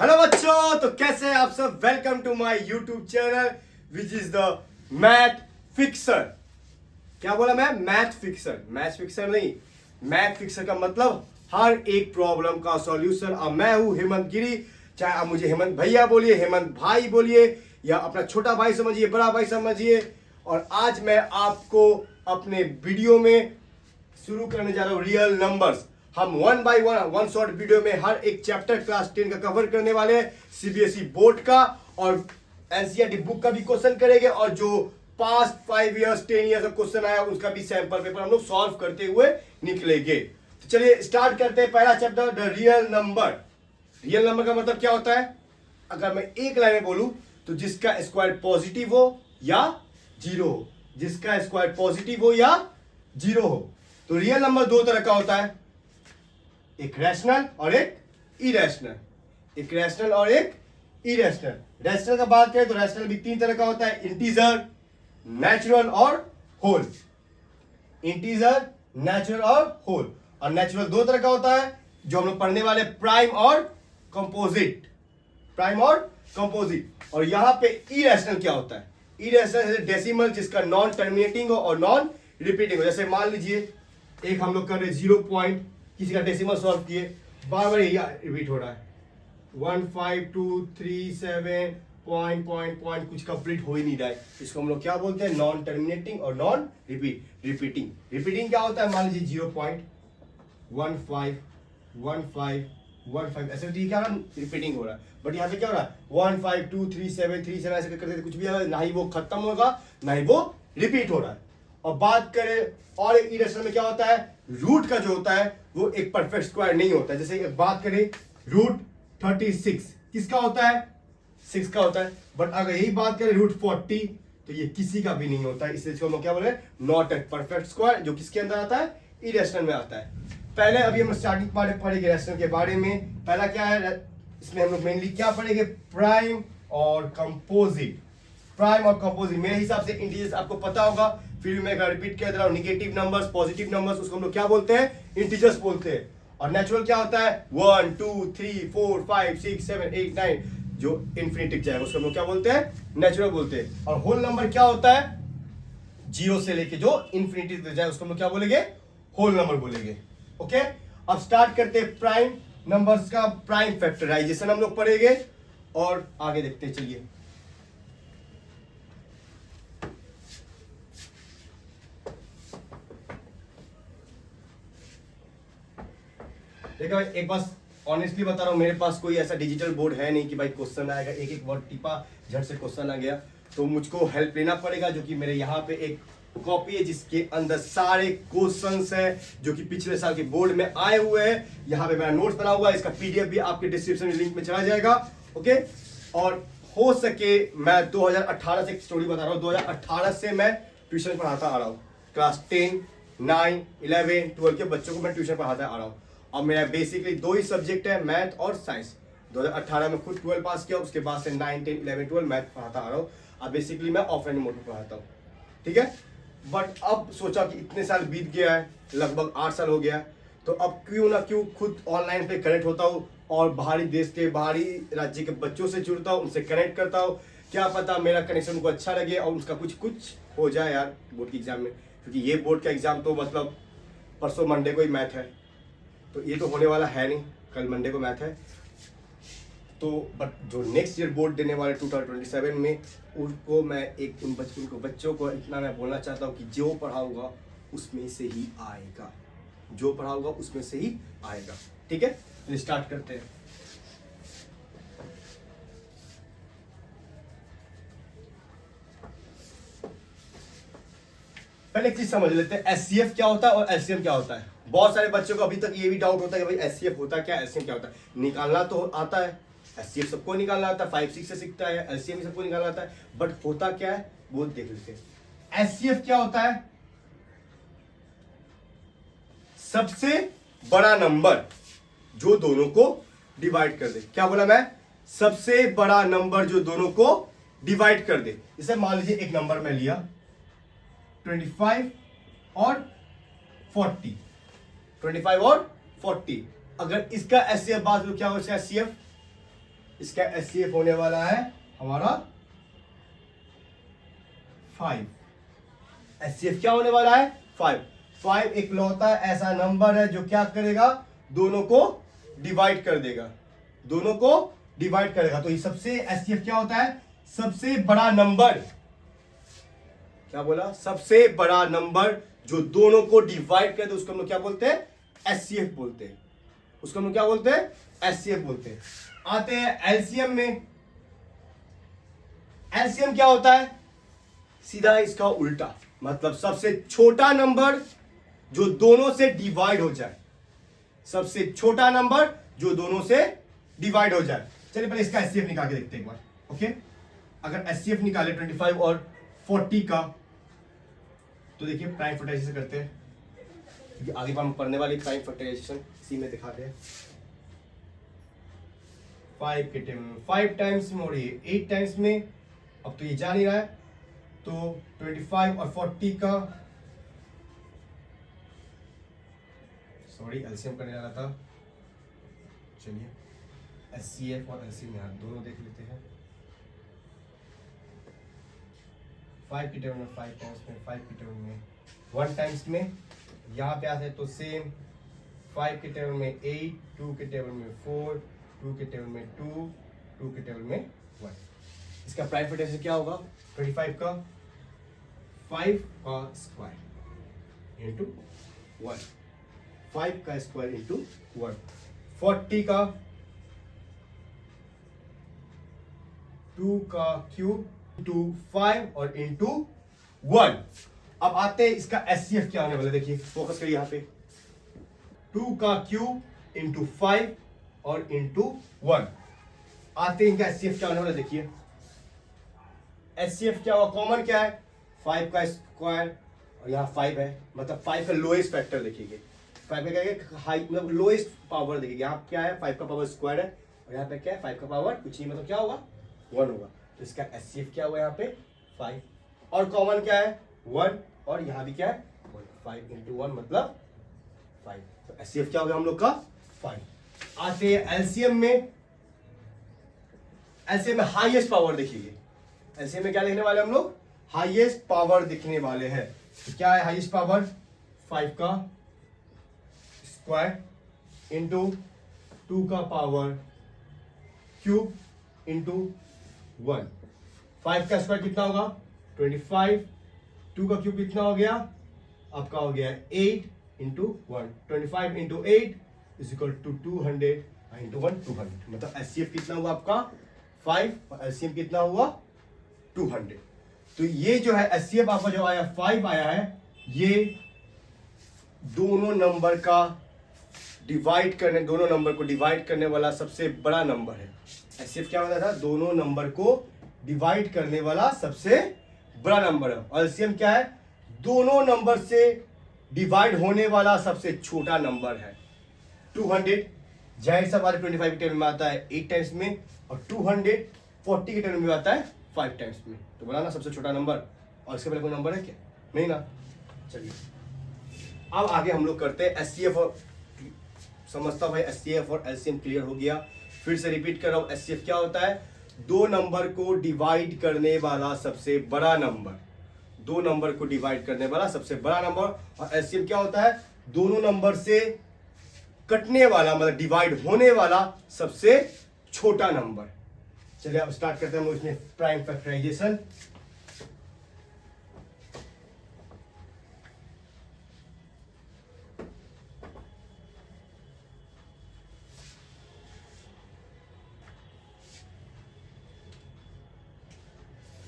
Hello बच्चों, तो कैसे हैं आप सब। Welcome to my YouTube channel which is the math fixer. क्या बोला मैं? Math fixer. मैथ फिक्सर नहीं, मैथ फिक्सर का मतलब हर एक प्रॉब्लम का सॉल्यूशन। और मैं हूं हेमंत गिरी। चाहे आप मुझे हेमंत भैया बोलिए, हेमंत भाई बोलिए, या अपना छोटा भाई समझिए, बड़ा भाई समझिए। और आज मैं आपको अपने वीडियो में शुरू करने जा रहा हूं रियल नंबर्स। हम one by one short video में हर एक चैप्टर क्लास 10 का कवर करने वाले हैं, सीबीएसई बोर्ड का और एनसीईआरटी बुक का भी क्वेश्चन करेंगे, और जो पास्ट 5 इयर्स 10 इयर्स का क्वेश्चन आया उसका भी सैंपल पेपर हम लोग सॉल्व करते हुए निकलेंगे। तो चलिए स्टार्ट करते हैं। पहला chapter the real number. Real number का मतलब क्या होता है? अगर मैं एक लाइन में बोलूं तो जिसका स्क्वायर पॉजिटिव हो या जीरो हो, जिसका स्क्वायर पॉजिटिव हो या जीरो हो। तो रियल नंबर दो तरह का होता है, एक रैशनल और एक इरेशनल। एक रैशनल और एक इरेशनल। रैशनल का बात करें तो रैशनल भी तीन तरह का होता है, इंटीजर, नेचुरल और होल। इंटीजर, नेचुरल और होल। और नेचुरल दो तरह का होता है जो हम लोग पढ़ने वाले, प्राइम और कंपोजिट। प्राइम और कंपोजिट। और यहां पे इरेशनल क्या होता है? इरेशनल डेसिमल जिसका नॉन टर्मिनेटिंग हो और नॉन रिपीटिंग हो। जैसे मान लीजिए एक हम लोग कर रहे 0 पॉइंट, किसी का डेसिमल सॉल्व किए, बार बार यही रिपीट हो रहा है, 15237 पॉइंट पॉइंट पॉइंट, कुछ कंप्लीट हो ही नहीं रहा है। इसको हम लोग क्या बोलते हैं? नॉन टर्मिनेटिंग और नॉन रिपीटिंग। रिपीटिंग क्या होता है? मान लीजिए 0.151515 ऐसे तो ये क्या रिपीटिंग हो रहा है, बट यहाँ पे क्या हो रहा है 1523737 ऐसे करते कुछ भी ना ही वो खत्म होगा ना ही वो रिपीट हो रहा है। और बात करें और एक इरेशनल में क्या होता है, रूट का जो होता है वो एक परफेक्ट स्क्वायर नहीं होता है। जैसे एक बात करें रूट 36 किसका होता है? 6 का होता है। बट अगर यही बात करें रूट 40 तो ये किसी का भी नहीं होता है। इसलिए इसको हम लोग क्या बोले? नॉट ए परफेक्ट स्क्वायर, जो किसके अंदर आता है? इरेशनल में आता है। पहले अभी हम स्टार्टिंग पार्ट पढ़ेंगे रैशनल के बारे में। पहला क्या है इसमें हम लोग मेनली क्या पढ़ेंगे? प्राइम और कंपोजिट। प्राइम और कंपोजिट मेरे हिसाब से इंटीजर्स आपको पता होगा, फिर भी मैं रिपीट कर दे रहा हूं। नेगेटिव नंबर्स, पॉजिटिव नंबर्स, उसको हम लोग क्या बोलते हैं? इंटीजर्स बोलते हैं। और नेचुरल क्या होता है? 1 2 3 4 5 6 7 8 9, जो इन्फिनिटी जाएगा उसको हम लोग क्या बोलते हैं? नेचुरल बोलते हैं। और होल नंबर क्या होता है? जीरो से लेके जो इन्फिनिटी तक जाए उसको हम लोग क्या बोलेंगे? होल नंबर बोलेंगे। ओके, अब स्टार्ट करते हैं प्राइम नंबर्स का प्राइम फैक्टराइजेशन हम लोग पढ़ेंगे और आगे देखते हैं। चलिए देखो भाई, एक बात ऑनेस्टली बता रहा हूँ, मेरे पास कोई ऐसा डिजिटल बोर्ड है नहीं कि भाई क्वेश्चन आएगा एक एक वर्ड टिपा झट से क्वेश्चन आ गया। तो मुझको हेल्प लेना पड़ेगा, जो कि मेरे यहाँ पे एक कॉपी है जिसके अंदर सारे क्वेश्चंस हैं जो कि पिछले साल के बोर्ड में आए हुए हैं। यहाँ पे मेरा नोट्स बना हुआ है, इसका पीडीएफ भी आपके डिस्क्रिप्शन में लिंक में चला जाएगा। ओके, और हो सके मैं 2018 से एक स्टोरी बता रहा हूँ। 2018 से मैं ट्यूशन पढ़ाता आ रहा हूँ। क्लास 10 9 11 12 के बच्चों को मैं ट्यूशन पढ़ाता आ रहा हूँ। और मेरा बेसिकली दो ही सब्जेक्ट है, मैथ और साइंस। 2018 में खुद 12 पास किया, उसके बाद से 9 10 11 12 मैथ पढ़ाता आ रहा हूँ। अब बेसिकली मैं ऑफलाइन मोड में पढ़ाता हूँ, ठीक है। बट अब सोचा कि इतने साल बीत गया है, लगभग 8 साल हो गया है, तो अब क्यों ना क्यों खुद ऑनलाइन पे कनेक्ट होता हूँ और बाहरी देश के, बाहरी राज्य के बच्चों से जुड़ता हूँ, उनसे कनेक्ट करता हूँ। क्या पता मेरा कनेक्शन उनको अच्छा लगे और उसका कुछ हो जाए यार बोर्ड के एग्जाम में। क्योंकि ये बोर्ड का एग्जाम तो मतलब परसों मंडे को ही मैथ है, तो ये तो होने वाला है नहीं, कल मंडे को मैथ है। तो बट जो नेक्स्ट ईयर बोर्ड देने वाले 2027 में, उनको मैं एक उन बच्चों को इतना मैं बोलना चाहता हूँ कि जो पढ़ाऊंगा उसमें से ही आएगा, जो पढ़ाऊंगा उसमें से ही आएगा, ठीक है। तो स्टार्ट करते हैं। पहले एक चीज समझ लेते हैं, एचसीएफ क्या होता है और एलसीएम क्या होता है। बहुत सारे बच्चों को अभी तक ये भी डाउट होता है कि भाई एचसीएफ होता है क्या, एलसीएम क्या होता है। निकालना तो आता है, एचसीएफ सबको निकालना आता है, 5 6 से सीखता है, एलसीएम भी सबको निकालना आता है, बट होता क्या है वो देख लेते हैं। एचसीएफ क्या होता है? सबसे बड़ा नंबर जो दोनों को डिवाइड कर दे। क्या बोला मैं? सबसे बड़ा नंबर जो दोनों को डिवाइड कर दे। जैसे मान लीजिए एक नंबर मैं लिया 25 और 40, 25 और 40। अगर इसका एचसीएफ बात करो क्या होगा इसका एचसीएफ? इसका एचसीएफ होने वाला है हमारा 5। एचसीएफ क्या होने वाला है 5। 5 एक लौता ऐसा नंबर है जो क्या करेगा, दोनों को डिवाइड कर देगा, दोनों को डिवाइड करेगा। तो ये सबसे एचसीएफ क्या होता है, सबसे बड़ा नंबर। क्या बोला, सबसे बड़ा नंबर जो दोनों को डिवाइड कर दे उसको हम लोग क्या बोलते हैं, एचसीएफ बोलते हैं। उसको हम लोग क्या बोलते हैं, एचसीएफ बोलते हैं। आते हैं एलसीएम में। एलसीएम क्या होता है, सीधा इसका उल्टा, मतलब सबसे छोटा नंबर जो दोनों से डिवाइड हो जाए, सबसे छोटा नंबर जो दोनों से डिवाइड हो जाए। चलिए पहले इसका एचसीएफ निकाल के देखते हैं एक बार। ओके, अगर एचसीएफ निकाले 25 और 40 का, तो देखिए प्राइम फैक्टराइजेशन करते हैं, क्योंकि आगे हम पढ़ने वाली प्राइम फैक्टराइजेशन इसी में दिखाते हैं। 5 के टेबल में 5 टाइम्स में और ये 8 टाइम्स में, अब तो ये जा नहीं रहा है, तो 25 और 40 का, सॉरी एलसीएम करने वाला था। चलिए एचसीएफ और एलसीएम यहाँ दोनों देख लेते हैं। 5 के टेबल में 5 टाइम्स में, 5 के टेबल में 1 टाइम्स में, यहाँ पे आते हैं तो सेम 5 के टेबल में 8, 2 के टेबल में 4, 2 के टेबल में 2, 2 के टेबल में 1। इसका प्राइम फैक्टराइजेशन क्या होगा, 25 का 5 का स्क्वायर इंटू 1, 5 का स्क्वायर इंटू 1, 40 का 2 का क्यूब इंटू 5 और इंटू 1। अब आते हैं इसका एचसीएफ क्या होने वाला, देखिए फोकस करिए यहाँ पे। 2 का क्यूब इंटू 5 और इंटू 1। आते हैं इनका एचसीएफ क्या होने वाला, देखिए एचसीएफ क्या हुआ, कॉमन क्या है 5 का स्क्वायर और यहाँ 5 है, मतलब 5 का लोएस्ट फैक्टर देखिए, 5 का क्या है हाई, मतलब लोएस्ट पावर देखिए। यहाँ क्या है 5 का पावर स्क्वायर है और यहाँ पे क्या है 5 का पावर कुछ नहीं, मतलब क्या होगा 1 होगा। तो इसका एचसीएफ क्या हुआ यहाँ पे 5, और कॉमन क्या है 1, और यहाँ भी क्या है 1, 5 इंटू 1 मतलब 5। तो एचसीएफ क्या होगा हम लोग का 5। आते हैं एलसीएम में। एलसीएम में हाईएस्ट पावर देखिए, एलसीएम में क्या लिखने वाले हम लोग, हाईएस्ट पावर दिखने वाले हैं। तो क्या है हाईएस्ट पावर 5 का स्क्वायर इंटू 2 का पावर क्यूब इंटू 1। 5 का स्क्वायर कितना होगा 25, 2 का क्यूब कितना हो गया आपका, हो गया 8 into 1, 25 into 8 is equal to 200 into 1 200। मतलब एचसीएफ कितना हुआ आपका 5 और एलसीएम कितना हुआ 200। तो ये जो है एचसीएफ आपका जो आया 5 आया है, ये दोनों नंबर का डिवाइड करने, दोनों नंबर को डिवाइड करने वाला सबसे बड़ा नंबर है। एचसीएफ क्या होता था, दोनों नंबर को डिवाइड करने वाला सबसे बड़ा नंबर है। और एलसीएम क्या है, दोनों नंबर से डिवाइड होने वाला सबसे छोटा नंबर है। 200 जाहिर सा हमारे 25 के टेबल में आता है 8 टाइम्स में, और 240 के टेबल में आता है 5 टाइम्स में। तो बोला ना सबसे छोटा नंबर, और इसके पहले कोई नंबर है क्या, नहीं ना। चलिए अब आगे हम लोग करते हैं एचसीएफ, और समझता भाई एचसीएफ और एलसीएम क्लियर हो गया। फिर से रिपीट कर रहा हूं, एचसीएफ क्या होता है, दो नंबर को डिवाइड करने वाला सबसे बड़ा नंबर, दो नंबर को डिवाइड करने वाला सबसे बड़ा नंबर। और एलसीएम क्या होता है, दोनों नंबर से कटने वाला, मतलब डिवाइड होने वाला सबसे छोटा नंबर। चलिए अब स्टार्ट करते हैं हम इसमें प्राइम फैक्टराइजेशन।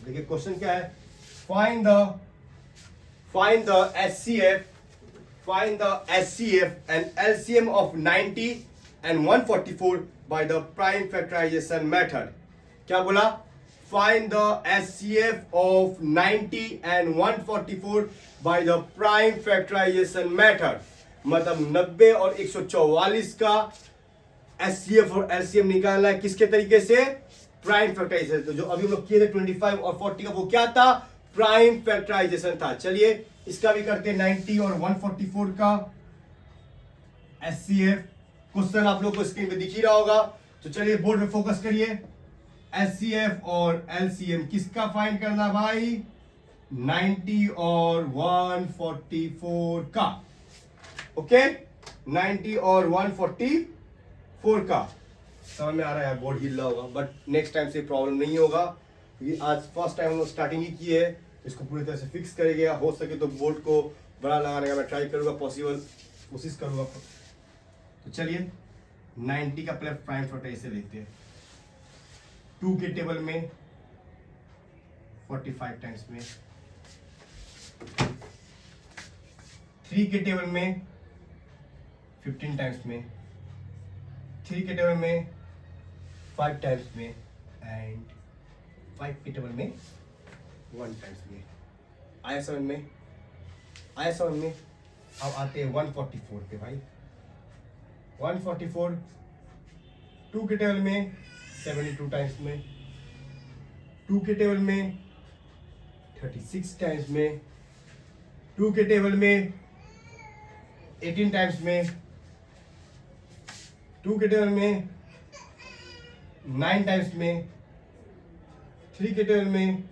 देखिए क्वेश्चन क्या है, find the HCF and LCM of 90 and 144 by the prime factorization method। क्या बोला, find the HCF of 90 and 144 by the prime factorization method। मतलब 90 और 144 का HCF और LCM निकालना है किसके तरीके से, प्राइम फैक्टराइजेशन। तो जो अभी हम लोग किए थे 25 और 40 का, वो क्या था, प्राइम फैक्टराइजेशन था। चलिए इसका भी करते हैं 90 और 144 का HCF। क्वेश्चन आप लोग को स्क्रीन पे दिख ही रहा होगा। तो चलिए बोर्ड पे फोकस करिए। एचसीएफ और एलसीएम किसका फाइंड करना भाई? 90 और 144 का। ओके, 90 और 144 का। समझ में आ रहा है यार, बोर्ड हिल रहा होगा, बट नेक्स्ट टाइम से प्रॉब्लम नहीं होगा क्योंकि आज फर्स्ट टाइम हम लोग स्टार्टिंग ही की है। इसको पूरी तरह से फिक्स करेंगे। हो सके तो बोर्ड को बड़ा लगाने का मैं ट्राई करूंगा, पॉसिबल कोशिश करूंगा। तो चलिए 90 का पहले प्राइम फैक्टर ऐसे लेते हैं। 2 के टेबल में 45 टाइम्स में, 3 के टेबल में 15 टाइम्स में, 3 के टेबल में 5 टाइम्स में, एंड 5 के टेबल में 1 टाइम्स में। आया समझ में? आया समझ में? अब आते हैं 144 पे भाई। 144 2 के टेबल में 72 टाइम्स में, 2 के टेबल में 36 टाइम्स में, 2 के टेबल में 18 टाइम्स में, 2 के टेबल में 9 टाइम्स में, 3 के टेबल में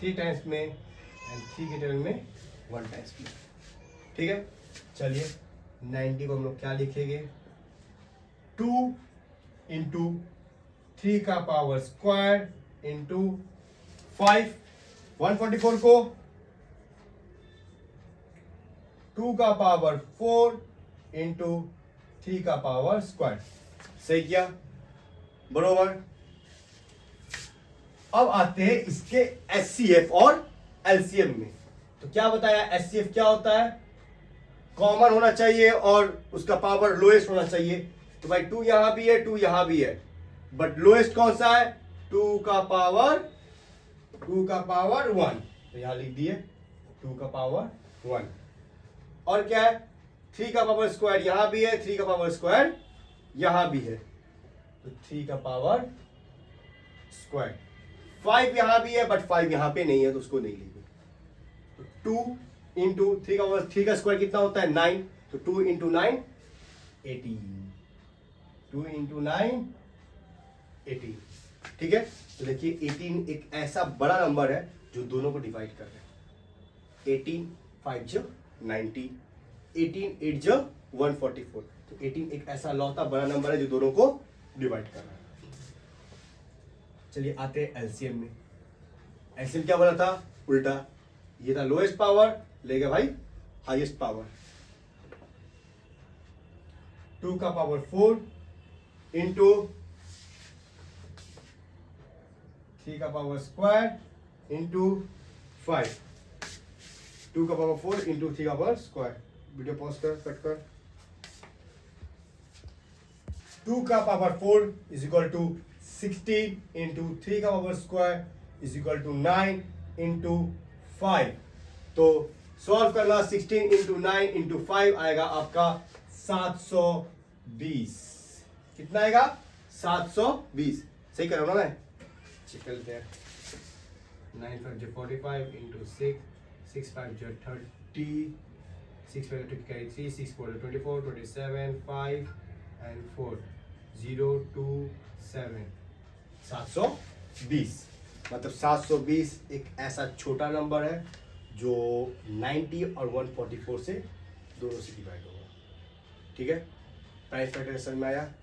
3 टाइम्स में, एंड 3 के टेबल में 1 टाइम्स में। ठीक है, चलिए 90 को हम लोग क्या लिखेंगे? 2 इंटू 3 का पावर स्क्वायर इंटू 5। 144 को 2 का पावर 4 इंटू 3 का पावर स्क्वायर। सही किया, बरोबर। अब आते हैं इसके एचसीएफ और एलसीएम में। तो क्या बताया? एचसीएफ क्या होता है? कॉमन होना चाहिए और उसका पावर लोएस्ट होना चाहिए। तो भाई 2 यहां भी है, 2 यहां भी है, बट लोएस्ट कौन सा है? 2 का पावर 1। तो यहां लिख दिए 2 का पावर 1। और क्या है? 3 का पावर स्क्वायर यहां भी है, 3 का पावर स्क्वायर यहां भी है, तो 3 का पावर स्क्वायर। 5 यहां भी है, बट 5 यहां पे नहीं है, तो उसको नहीं लिखे। तो 2 इंटू 3 का पावर 3 का स्क्वायर कितना होता है? 9। तो 2 इंटू 9 18। 2 इंटू 9 18। ठीक है, तो देखिए 18 एक ऐसा बड़ा नंबर है जो दोनों को डिवाइड कर रहा है। 18 5 जो 90, 18 8 जो 144। तो 18 एक ऐसा लौता बड़ा नंबर है जो दोनों को डिवाइड कर रहा है। चलिए आते हैं एलसीएम में। एलसीएम क्या बोला था? उल्टा। ये था लोएस्ट पावर, लेगा भाई हाईएस्ट पावर। 2 का पावर 4 इंटू 3 का पावर स्क्वायर इंटू 5। 2 का पावर 4 इंटू 3 का पावर स्क्वायर। वीडियो पॉज कर, कट कर। 2 का power 4 is equal to 16 into 3 का power square is equal to 9 into 5। तो सॉल्व करना, 16 इंटू 9 इंटू 5 आएगा आपका 720। कितना आएगा? 720। सही कर रहा हूं ना मैं? चेक कर लेते हैं। 9 5 जो 45 इंटू 6, 6 5 जो 30, 6 5 to carry 3, 6 4 24, 27, 5 and 4, 0 2 7। 720। मतलब 720 एक ऐसा छोटा नंबर है जो 90 और 144 से दोनों से डिवाइड होगा। ठीक है, प्राइम फैक्टर समझ में आया?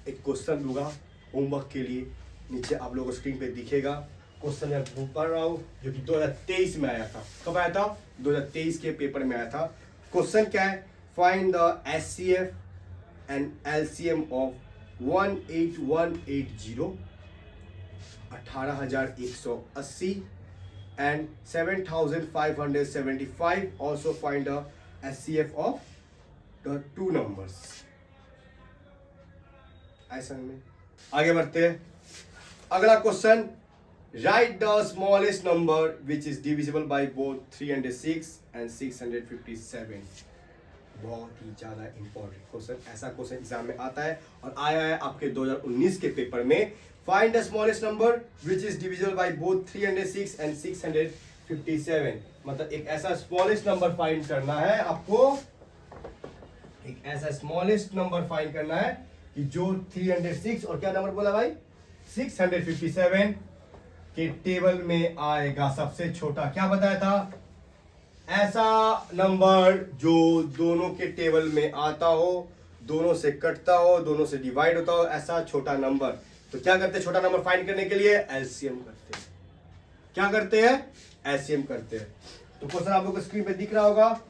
एक क्वेश्चन दूंगा होमवर्क के लिए, नीचे आप लोगों को स्क्रीन पे दिखेगा। क्वेश्चन मैं पढ़ रहा हूँ जो कि 2023 में आया था। कब आया था? 2023 के पेपर में आया था। क्वेश्चन क्या है? Find the HCF and LCM of 18180, 18180 and 7575. Also find the HCF of the two numbers. ऐसा में आगे बढ़ते हैं। अगला question, right the smallest number which is divisible by both 306 and 657। बहुत ही ज्यादा इंपॉर्टेंट क्वेश्चन। ऐसा क्वेश्चन एग्जाम में आता है और आया है आपके 2019 के पेपर में। Find the smallest number which is divisible by both 306 and 657। मतलब एक ऐसा स्मॉलेस्ट नंबर फाइंड करना है आपको, एक ऐसा स्मॉलेस्ट नंबर फाइंड करना है कि जो 306 और क्या नंबर बोला भाई 657 के टेबल में आएगा सबसे छोटा, क्या बताया था, ऐसा नंबर जो दोनों के टेबल में आता हो, दोनों से कटता हो, दोनों से डिवाइड होता हो, ऐसा छोटा नंबर। तो क्या करते हैं छोटा नंबर फाइंड करने के लिए, एलसीएम करते हैं। क्या करते हैं, एलसीएम करते हैं। तो क्वेश्चन आप लोग को स्क्रीन पे दिख रहा होगा,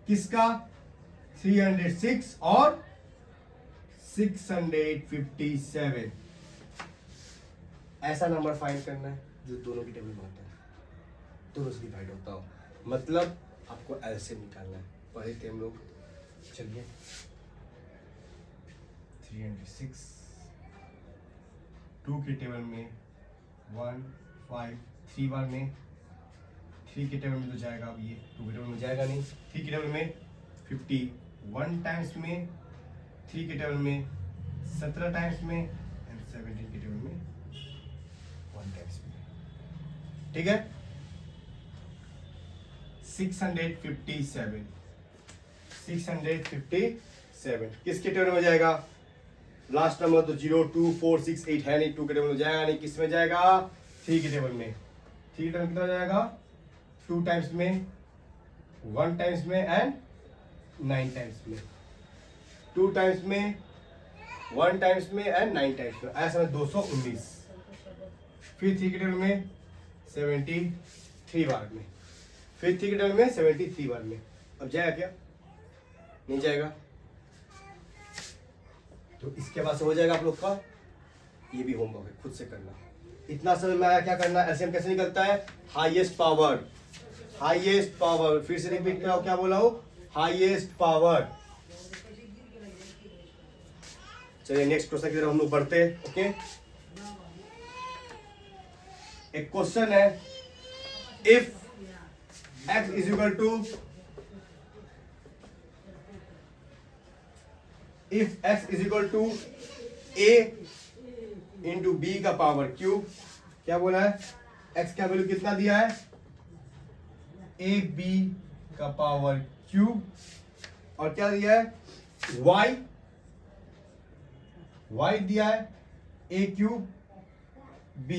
किसका, 306 और 657, ऐसा नंबर फाइंड करना है जो दोनों की टेबल में होता है, दोनों से डिवाइड होता हो, मतलब आपको एलसीएम निकालना है। पढ़े थे हम लोग, चलिए 306 2 के टेबल में 1 5 3 बार में, 3 के टेबल में तो जाएगा, अब ये 2 के टेबल में जाएगा नहीं, 3 के टेबल में 51 टाइम्स में, 3 के टेबल में 17 टाइम्स में, एंड 17 के टेबल में 1 टाइम्स में। ठीक है, 657 किसके टेबल में जाएगा, लास्ट नंबर तो 0 2 4 6 8 है नहीं, 2 के टेबल में जाएगा नहीं, किस में जाएगा, 3 के टेबल में। 3 के टेबल में कितना जाएगा, 2 टाइम्स में, 1 टाइम्स में एंड 9 टाइम्स में, 2 टाइम्स में, 1 टाइम्स में एंड 9 टाइम्स में, ऐसा 219। फिर 3 के टेबल में 73 बार में, फिर 3 के टेबल में 73 बार में। अब जाएगा क्या, नहीं जाएगा, तो इसके बाद से हो जाएगा आप लोग का, ये भी होमवर्क है, खुद से करना। इतना समय में आया, क्या करना है, एलसीएम कैसे निकलता है, हाईएस्ट पावर, हाईएस्ट पावर, फिर से रिपीट कराओ, क्या बोला हो, हाईएस्ट पावर। चलिए नेक्स्ट क्वेश्चन की तरफ हम लोग बढ़ते हैं। ओके, एक क्वेश्चन है, if x is equal to, if x is equal to a into B का पावर क्यूब, क्या बोला है, x का वैल्यू कितना दिया है, a b का पावर क्यूब, और क्या दिया है, y दिया है a cube b,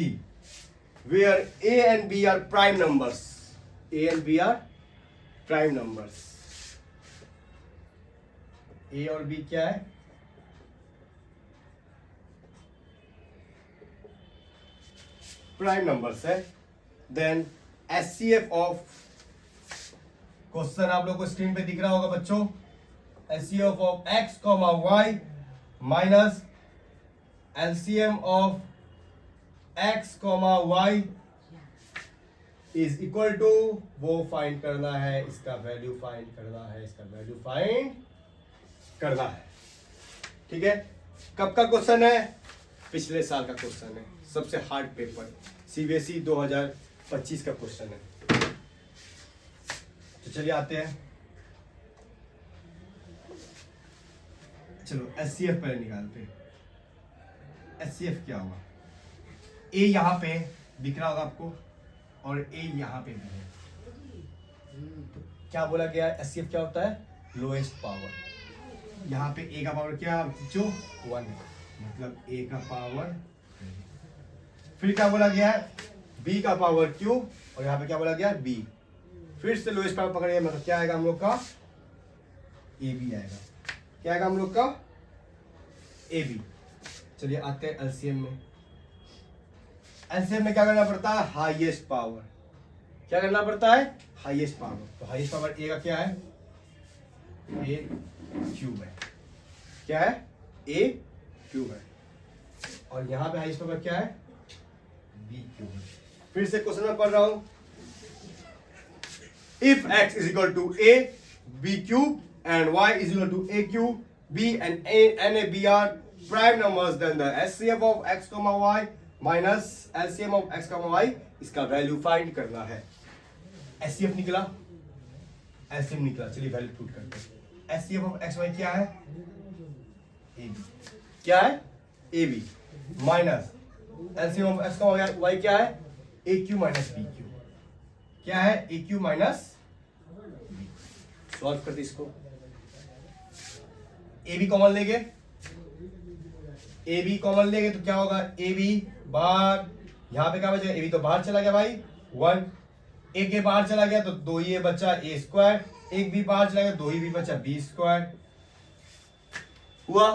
where a and b are prime numbers, a and b are prime numbers। a और b क्या है, प्राइम नंबर्स है। देन एचसीएफ ऑफ, क्वेश्चन आप लोग को स्क्रीन पे दिख रहा होगा बच्चों, HCF of x, y minus LCM of x, y is equal to, वो फाइंड करना है, इसका वैल्यू फाइंड करना है, इसका वैल्यू फाइंड करना है। ठीक है, कब का क्वेश्चन है, पिछले साल का क्वेश्चन है, सबसे हार्ड पेपर, सीबीएसई 2025 का क्वेश्चन है। तो चलिए आते हैं, चलो एचसीएफ पहले निकालते हैं। एचसीएफ क्या होगा, ए यहां पे दिख रहा होगा आपको, और ए यहां पे भी है, तो क्या बोला गया, एचसीएफ क्या होता है, लोएस्ट पावर। यहाँ पे ए का पावर क्या जो 1 है, मतलब ए का पावर, फिर क्या बोला गया है, बी का पावर क्यूब, और यहाँ पे क्या बोला गया, बी, फिर से लोएस्ट पावर पकड़िए, मतलब क्या आएगा हम लोग का, ए बी आएगा, क्या आएगा हम लोग का, ए बी। चलिए आते हैं एलसीएम में। एलसीएम में क्या करना पड़ता है, हाईएस्ट पावर, क्या करना पड़ता है, हाईएस्ट पावर। तो हाईएस्ट पावर ए का क्या है, ए क्यूब है, क्या है, ए क्यूब है, और यहां पे हाईएस्ट पावर क्या है, बी क्यूब है। फिर से क्वेश्चन में पढ़ रहा हूं, if x is equal to a b cube and y is equal to a cube b and a b are prime numbers, then the HCF of x, y minus LCM of x, y, इसका value find करना है। HCF निकला, LCM निकला, चलिए value put करते हैं। HCF of x, y क्या है, AB, क्या है, AB minus LCM of x, y क्या है, AQ माइनस BQ, क्या है, AQ माइनस, सॉल्व करते इसको। ए बी कॉमन लेंगे, ए बी कॉमन लेंगे तो क्या होगा, ए बी बाहर, यहाँ पे क्या बचेगा, ए बी तो बाहर चला गया भाई 1, एक ए बाहर चला गया तो 2 ये बचा ए स्क्वायर, एक बी बाहर चला गया 2 ही बी बचा बी स्क्वायर। हुआ?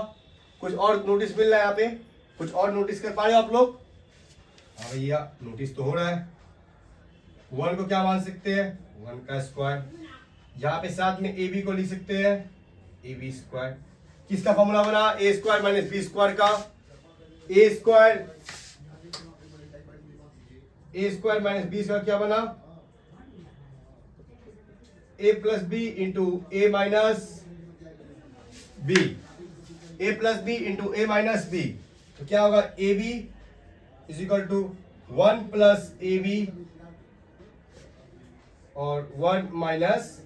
कुछ और नोटिस मिल रहा है यहाँ पे? कुछ और नोटिस कर पा रहे हो आप लोग? हाँ भैया नोटिस तो हो रहा है। 1 को क्या मान सकते हैं, 1 का स्क्वायर। यहाँ पे साथ में ए बी को लिख सकते हैं ए बी स्क्वायर। किसका फॉर्मूला बना, A square minus B square का। A square minus B square क्या बना, A plus B into A minus B, A plus B into A minus B. तो क्या होगा, A B is equal to 1 plus A B और 1 minus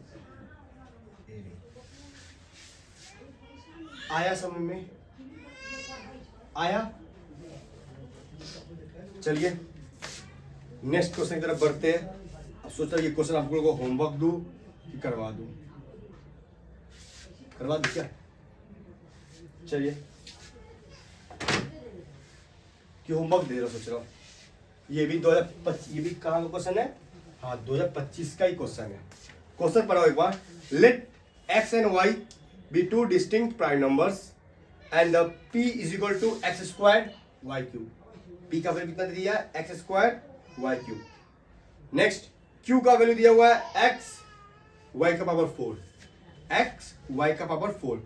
A B. आया समझ में? आया? चलिए नेक्स्ट क्वेश्चन की तरफ बढ़ते हैं। अब सोचा ये क्वेश्चन आप लोगों को होमवर्क दूं कि करवा दूं? करवा दूं क्या? चलिए कि होमवर्क दे रहा सोच रहा हूँ। ये भी 2025, ये भी कहाँ का क्वेश्चन है? हाँ 2025 का ही क्वेश्चन है। क्वेश्चन पढ़ाओ एक बार। Let x and y be two distinct prime numbers and the p is equal to x square Y cube. P का वैल्यू कितना दे दिया है, x square Y cube. Next q का वैल्यू दिया हुआ है एक्स वाई का पावर 4, एक्स वाई का पावर 4,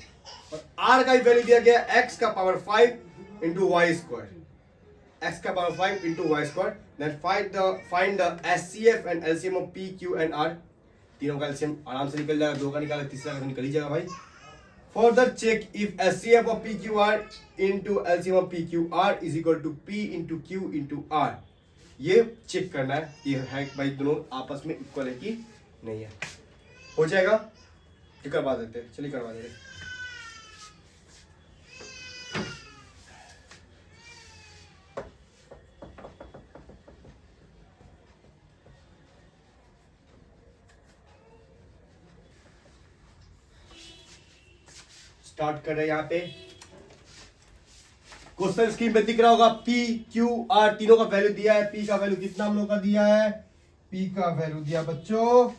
और आर का वैल्यू दिया गया एक्स का power 5 into y square, x का power 5 into y square. Then find the HCF and LCM of P Q and R. तीनों का एलसीएम आराम से निकल जाएगा, 2 का निकाला, तीसरा का निकल ही जाएगा भाई। Further check if HCF of P Q R into LCM of P Q R is equal to P into Q into R. ये चेक करना है ये है भाई दोनों आपस में इक्वल है कि नहीं है। हो जाएगा? ये करवा देते हैं, चलिए करवा देते हैं। स्टार्ट कर रहे हैं यहाँ पे। क्वेश्चन स्क्रीन पे दिख रहा होगा P Q R तीनों का वैल्यू दिया है। P का वैल्यू कितना हम लोग का दिया है, P का वैल्यू दिया बच्चों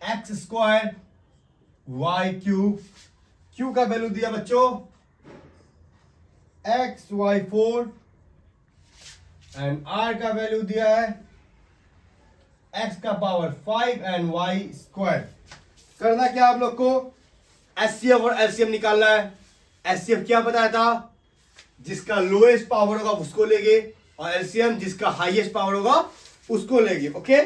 X square Y cube, Q का वैल्यू दिया बच्चों एक्स वाई 4 एंड R का वैल्यू दिया है x का पावर 5 एंड y स्क्वायर। करना क्या आप लोग को, एचसीएफ और एलसीएम निकालना है। एचसीएफ क्या बताया था, जिसका लोएस्ट पावर होगा उसको लेंगे, और एलसीएम जिसका हाईएस्ट पावर होगा उसको लेंगे। ओके,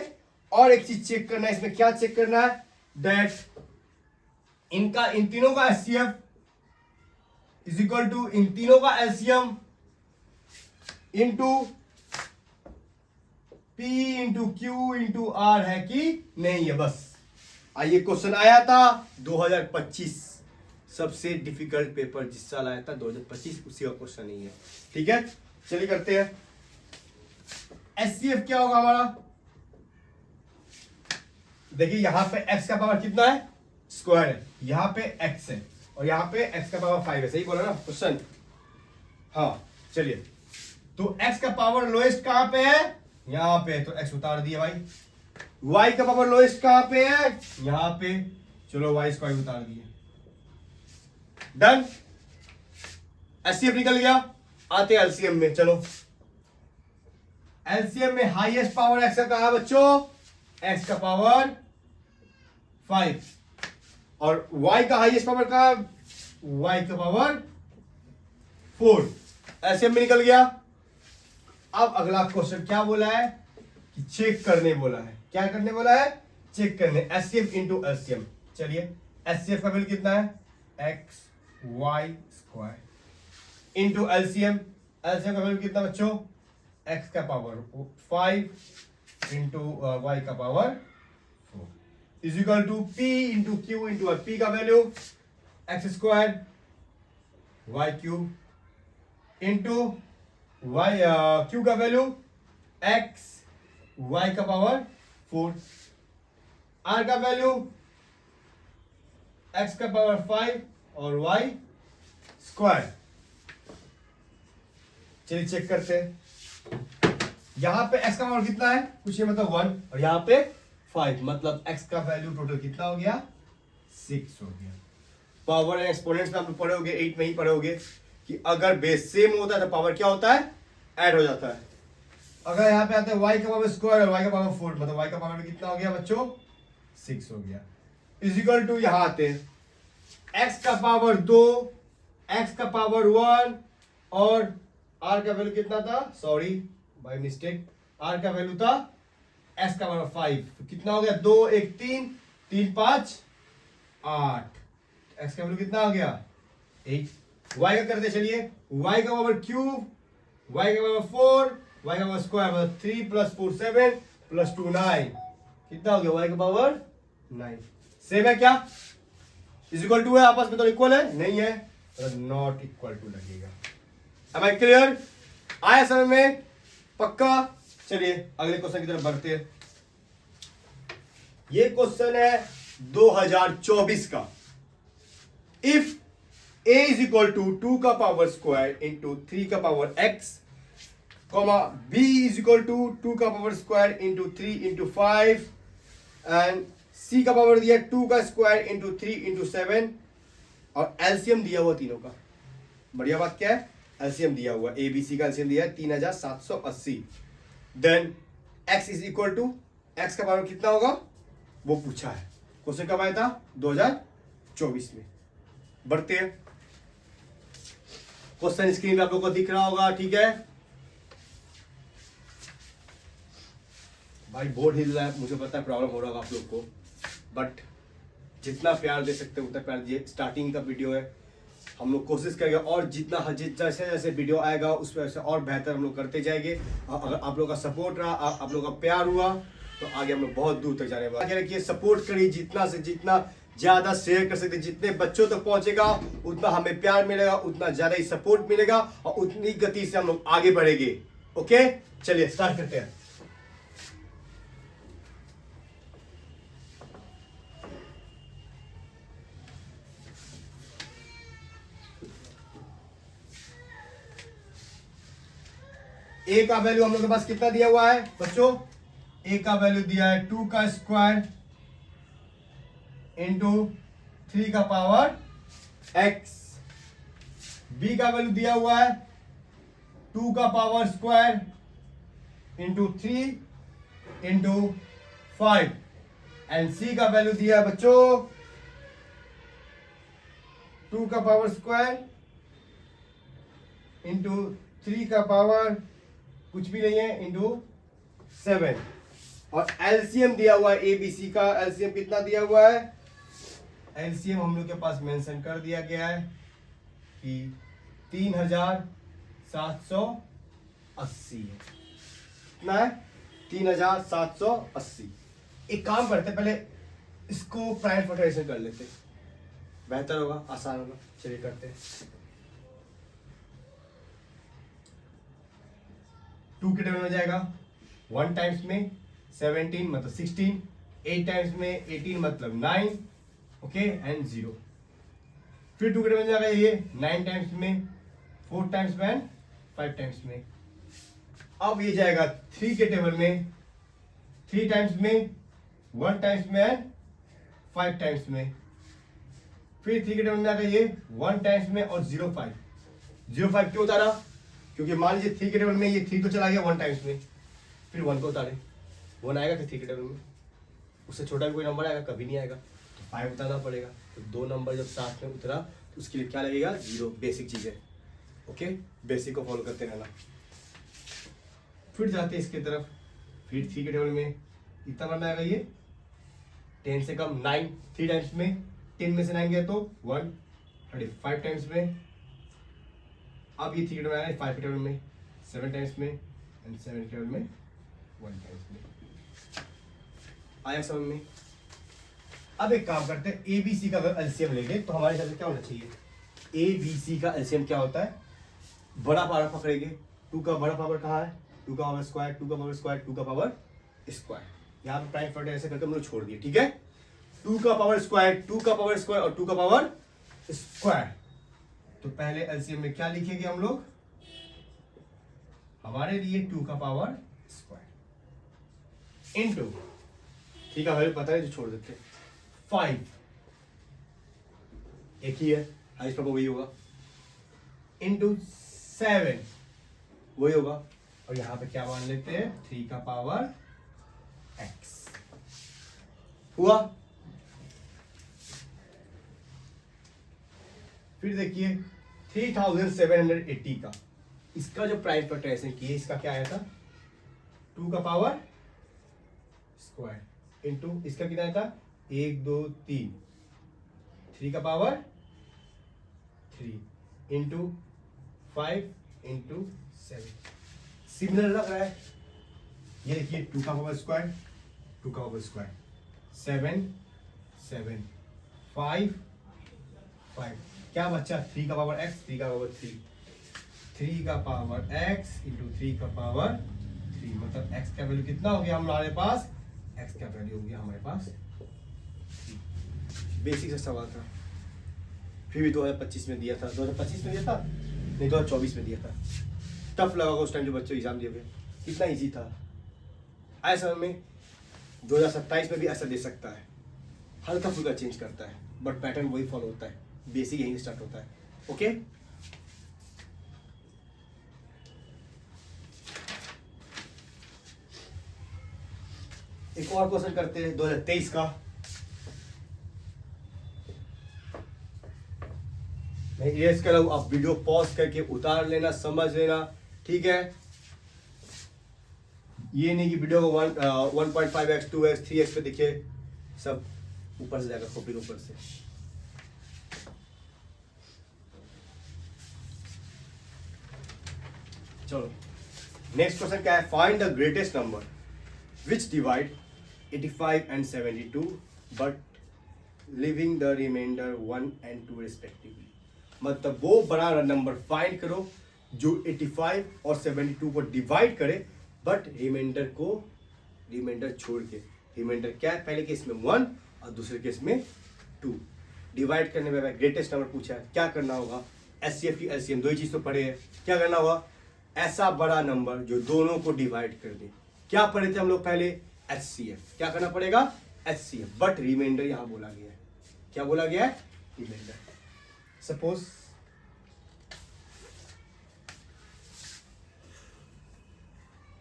और एक चीज चेक करना है, इसमें क्या चेक करना है, दैट इन तीनों का एचसीएफ इज इक्वल टू इन तीनों का LCM into P into Q into R है कि नहीं है, बस। ये क्वेश्चन आया था 2025, सबसे डिफिकल्ट पेपर जिस साल आया था 2025, उसी का क्वेश्चन ही है। ठीक है, चलिए करते हैं। एचसीएफ क्या होगा हमारा, देखिए यहां पे x का पावर कितना है, स्क्वायर है, यहां पे x है और यहां पे x का पावर 5 है। सही बोला ना क्वेश्चन? हाँ चलिए, तो x का पावर लोएस्ट कहां पे है, यहां पे, तो x उतार दिया भाई। y का पावर लोएस्ट कहां पे है, यहां पे, चलो y स्क्वायर उतार दिए, डन। एचसीएफ निकल गया। आते हैं एलसीएम में, चलो। एलसीएम में हाईएस्ट पावर x का कहा बच्चों, x का पावर 5, और y का हाईएस्ट पावर का y का पावर 4। एलसीएम में निकल गया। अब अगला क्वेश्चन क्या बोला है कि चेक करने बोला है। क्या करने बोला है, चेक करने, एचसीएफ इंटू एलसीएम। चलिए, एचसीएफ का वैल्यू कितना है, x y square into LCM, LCM का वैल्यू कितना बच्चों, एक्स का पावर 5 इंटू वाई का power 4 is equal to P into Q into r. P का value x square Y cube into y, q का वैल्यू एक्स वाई का power 4, r का value x का पावर 5 और वाई स्क्वायर। चलिए check करते हैं। यहां पे x का पावर कितना है, कुछ ये मतलब 1, और यहां पे 5, मतलब x का वैल्यू टोटल कितना हो गया, 6 हो गया। पावर एंड एक्सपोनेंट्स में आप लोग पढ़े होगे, 8 में ही पढ़े होगे कि अगर बेस सेम होता है तो पावर क्या होता है, ऐड हो जाता है। अगर यहाँ पे आते हैं y का पावर स्क्वायर और y का पावर 4, मतलब y का पावर कितना हो गया बच्चों, 6 हो गया। इज इक्वल टू यहां आते हैं x का पावर 2, x का पावर 1 और r का वैल्यू कितना था, सॉरी बाय मिस्टेक, r का वैल्यू था x का पावर 5, तो कितना हो गया, 2 1 3 3 5 8, x का वैल्यू कितना आ गया 8। y का करते चलिए, y का पावर क्यूब, y का पावर 4, y का पावर स्क्वायर, मतलब 3 प्लस 4 7 प्लस 2 9, कितना हो गया y का पावर 9। सेम है क्या, इज इक्वल टू है, आपस में तो इक्वल है नहीं है, तो नॉट इक्वल टू लगेगा। Am I क्लियर, आया समझ में, पक्का। चलिए अगले क्वेश्चन की तरफ बढ़ते हैं। ये क्वेश्चन है 2024 का। If a is equal to 2 का पावर स्क्वायर इंटू 3 का power x, comma b is equal to 2 का power square into 3 into 5 and c का पावर दिया 2 का स्क्वायर इंटू 3 इंटू 7 और एलसीएम दिया हुआ तीनों का। बढ़िया बात क्या है, एलसीएम दिया हुआ, ए बी सी का एलसीएम दिया है 3780। Then x is equal to, x का पावर कितना होगा वो पूछा है। क्वेश्चन कब आया था, 2024 में। बढ़ते हैं, क्वेश्चन स्क्रीन पे आप लोगों को दिख रहा होगा, ठीक है भाई। बोर्ड हिल रहा है, मुझे पता है प्रॉब्लम हो रहा होगा आप लोग को, बट जितना प्यार दे सकते हैं उतना प्यार दिए। स्टार्टिंग का वीडियो है, हम लोग कोशिश करेंगे और जितना जैसे जैसे वीडियो आएगा उस वजह से और बेहतर हम लोग करते जाएंगे। अगर आप लोग का सपोर्ट रहा, आप लोग का प्यार हुआ, तो आगे हम लोग बहुत दूर तक जाने वाले। आगे रखिए, सपोर्ट करिए, जितना से जितना ज्यादा शेयर कर सकते, जितने बच्चों तक पहुंचेगा उतना हमें प्यार मिलेगा, उतना ज्यादा ही सपोर्ट मिलेगा और उतनी गति से हम लोग आगे बढ़ेंगे। ओके चलिए स्टार्ट करते हैं। ए का वैल्यू हम लोग के पास कितना दिया हुआ है बच्चों, ए का वैल्यू दिया है 2 का स्क्वायर इंटू 3 का पावर x। बी का वैल्यू दिया हुआ है 2 का power square into 3 into 5 and c का वैल्यू दिया है बच्चों 2 का पावर स्क्वायर इंटू 3 का पावर कुछ भी नहीं है इंटू 7 और एलसीएम दिया हुआ है, एबीसी का एलसीएम कितना दिया हुआ है, एलसीएम हम लोग के पास मेंशन कर दिया गया है कि 3780 है। कितना है, 3780। एक काम करते पहले इसको प्राइम फैक्टराइजेशन कर लेते, बेहतर होगा, आसान होगा। चलिए करते हैं। 2 के टेबल में जाएगा 1 टाइम्स में 17 मतलब 16, 8 टाइम्स में 18 मतलब 9, ओके एंड 0। फिर 2 के टेबल में जाएगा ये 9 टाइम्स में, 4 टाइम्स में एंड 5 टाइम्स में। अब ये जाएगा 3 के टेबल में 3 टाइम्स में, 1 टाइम्स में एंड 5 टाइम्स में। फिर 3 के टेबल में जाएगा ये 1 टाइम्स में और 05। 05 क्यों उतारा, क्योंकि मान लीजिए 3 के टेबल में ये 3 तो चला गया 1 टाइम्स में, फिर 1 को उतारे, 1 आएगा फिर 3 के टेबल में, उससे छोटा भी कोई नंबर आएगा, कभी नहीं आएगा, तो 5 उतारना पड़ेगा। तो 2 नंबर जब साथ में उतरा तो उसके लिए क्या लगेगा, 0। बेसिक चीज़ है, ओके बेसिक को फॉलो करते रहना। फिर जाते हैं इसके तरफ, फिर 3 के टेबल में इतना नंबर आएगा ये 10 से कम 9, 3 टाइम्स में, 10 में से 9 गया तो 1, 35 टाइम्स में। अब ये 3 के टेबल में 5 के टेबल में 7 टाइम्स में एंड 7 के टेबल में 1 टाइम्स में। आया समझ में। अब एक काम करते हैं, एबीसी का अगर एलसीएम लेंगे तो हमारे हिसाब से क्या होना चाहिए, एबीसी का एलसीएम क्या होता है, बड़ा पावर पकड़ेंगे, 2 का बड़ा पावर कहाँ है, 2 का पावर स्क्वायर, 2 का पावर स्क्वायर, 2 का पावर स्क्वायर। यहाँ पे प्राइम फैक्टर ऐसे करके हम लोग छोड़ दिए, ठीक है। 2 का पावर स्क्वायर, 2 का पावर स्क्वायर और 2 का पावर स्क्वायर। तो पहले एलसीएम में क्या लिखेंगे हम लोग, हमारे लिए 2 का पावर स्क्वायर इनटू, ठीक है हमें पता है जो छोड़ देते 5, एक ही है हाइस्ट पावर वही होगा, इनटू 7 वही होगा, और यहां पे क्या मान लेते हैं 3 का पावर x हुआ। फिर देखिए 3780 का, इसका जो प्राइम फैक्टराइजेशन किए इसका क्या आया था 2 का पावर स्क्वायर इनटू इसका कितना आया था 1 2 3, 3 का पावर 3 इंटू 5 इंटू 7, सिमिलर लग रहा है। ये देखिए 2 का पावर स्क्वायर 2 का पावर स्क्वायर 7 7 5 5, क्या बच्चा 3 का पावर x 3 का पावर 3 का पावर x इंटू 3 का पावर 3, मतलब x का वैल्यू कितना हो गया हमारे पास, x का वैल्यू हो गया हमारे पास 3। बेसिक सा सवाल था, फिर भी 2025 में दिया था, 2025 में दिया था नहीं 2024 में दिया था, टफ लगा उस टाइम जो बच्चों एग्जाम दिए हुए, कितना इजी था। आए समय में 2027 में भी ऐसा दे सकता है, हल्का फुल्का चेंज करता है बट पैटर्न वही फॉलो होता है, बेसिक यहीं स्टार्ट होता है। ओके एक और क्वेश्चन करते हैं 2023 का, मैं इरेज कर रहा हूं, आप वीडियो पॉज करके उतार लेना, समझ लेना, ठीक है। ये नहीं कि वीडियो को 1.5x 2x 3x पे देखिए, सब ऊपर से जाएगा कॉपी ऊपर से। चलो नेक्स्ट क्वेश्चन क्या है, find the greatest number which divide 85 and 72 but leaving the remainder 1 and 2 respectively, मतलब वो बड़ा नंबर फाइंड करो जो 85 और 72 को डिवाइड करे बट रिमाइंडर छोड़ के, रिमाइंडर क्या है पहले केस में 1 और दूसरे केस में 2, डिवाइड करने में ग्रेटेस्ट नंबर पूछा है, क्या करना होगा, एचसीएफ की एलसीएम दो ही चीज तो पढ़े हैं, क्या करना होगा ऐसा बड़ा नंबर जो दोनों को डिवाइड कर दे, क्या पढ़े थे हम लोग पहले एचसीएफ, क्या करना पड़ेगा एचसीएफ, बट रिमाइंडर यहां बोला गया है, क्या बोला गया है रिमाइंडर। सपोज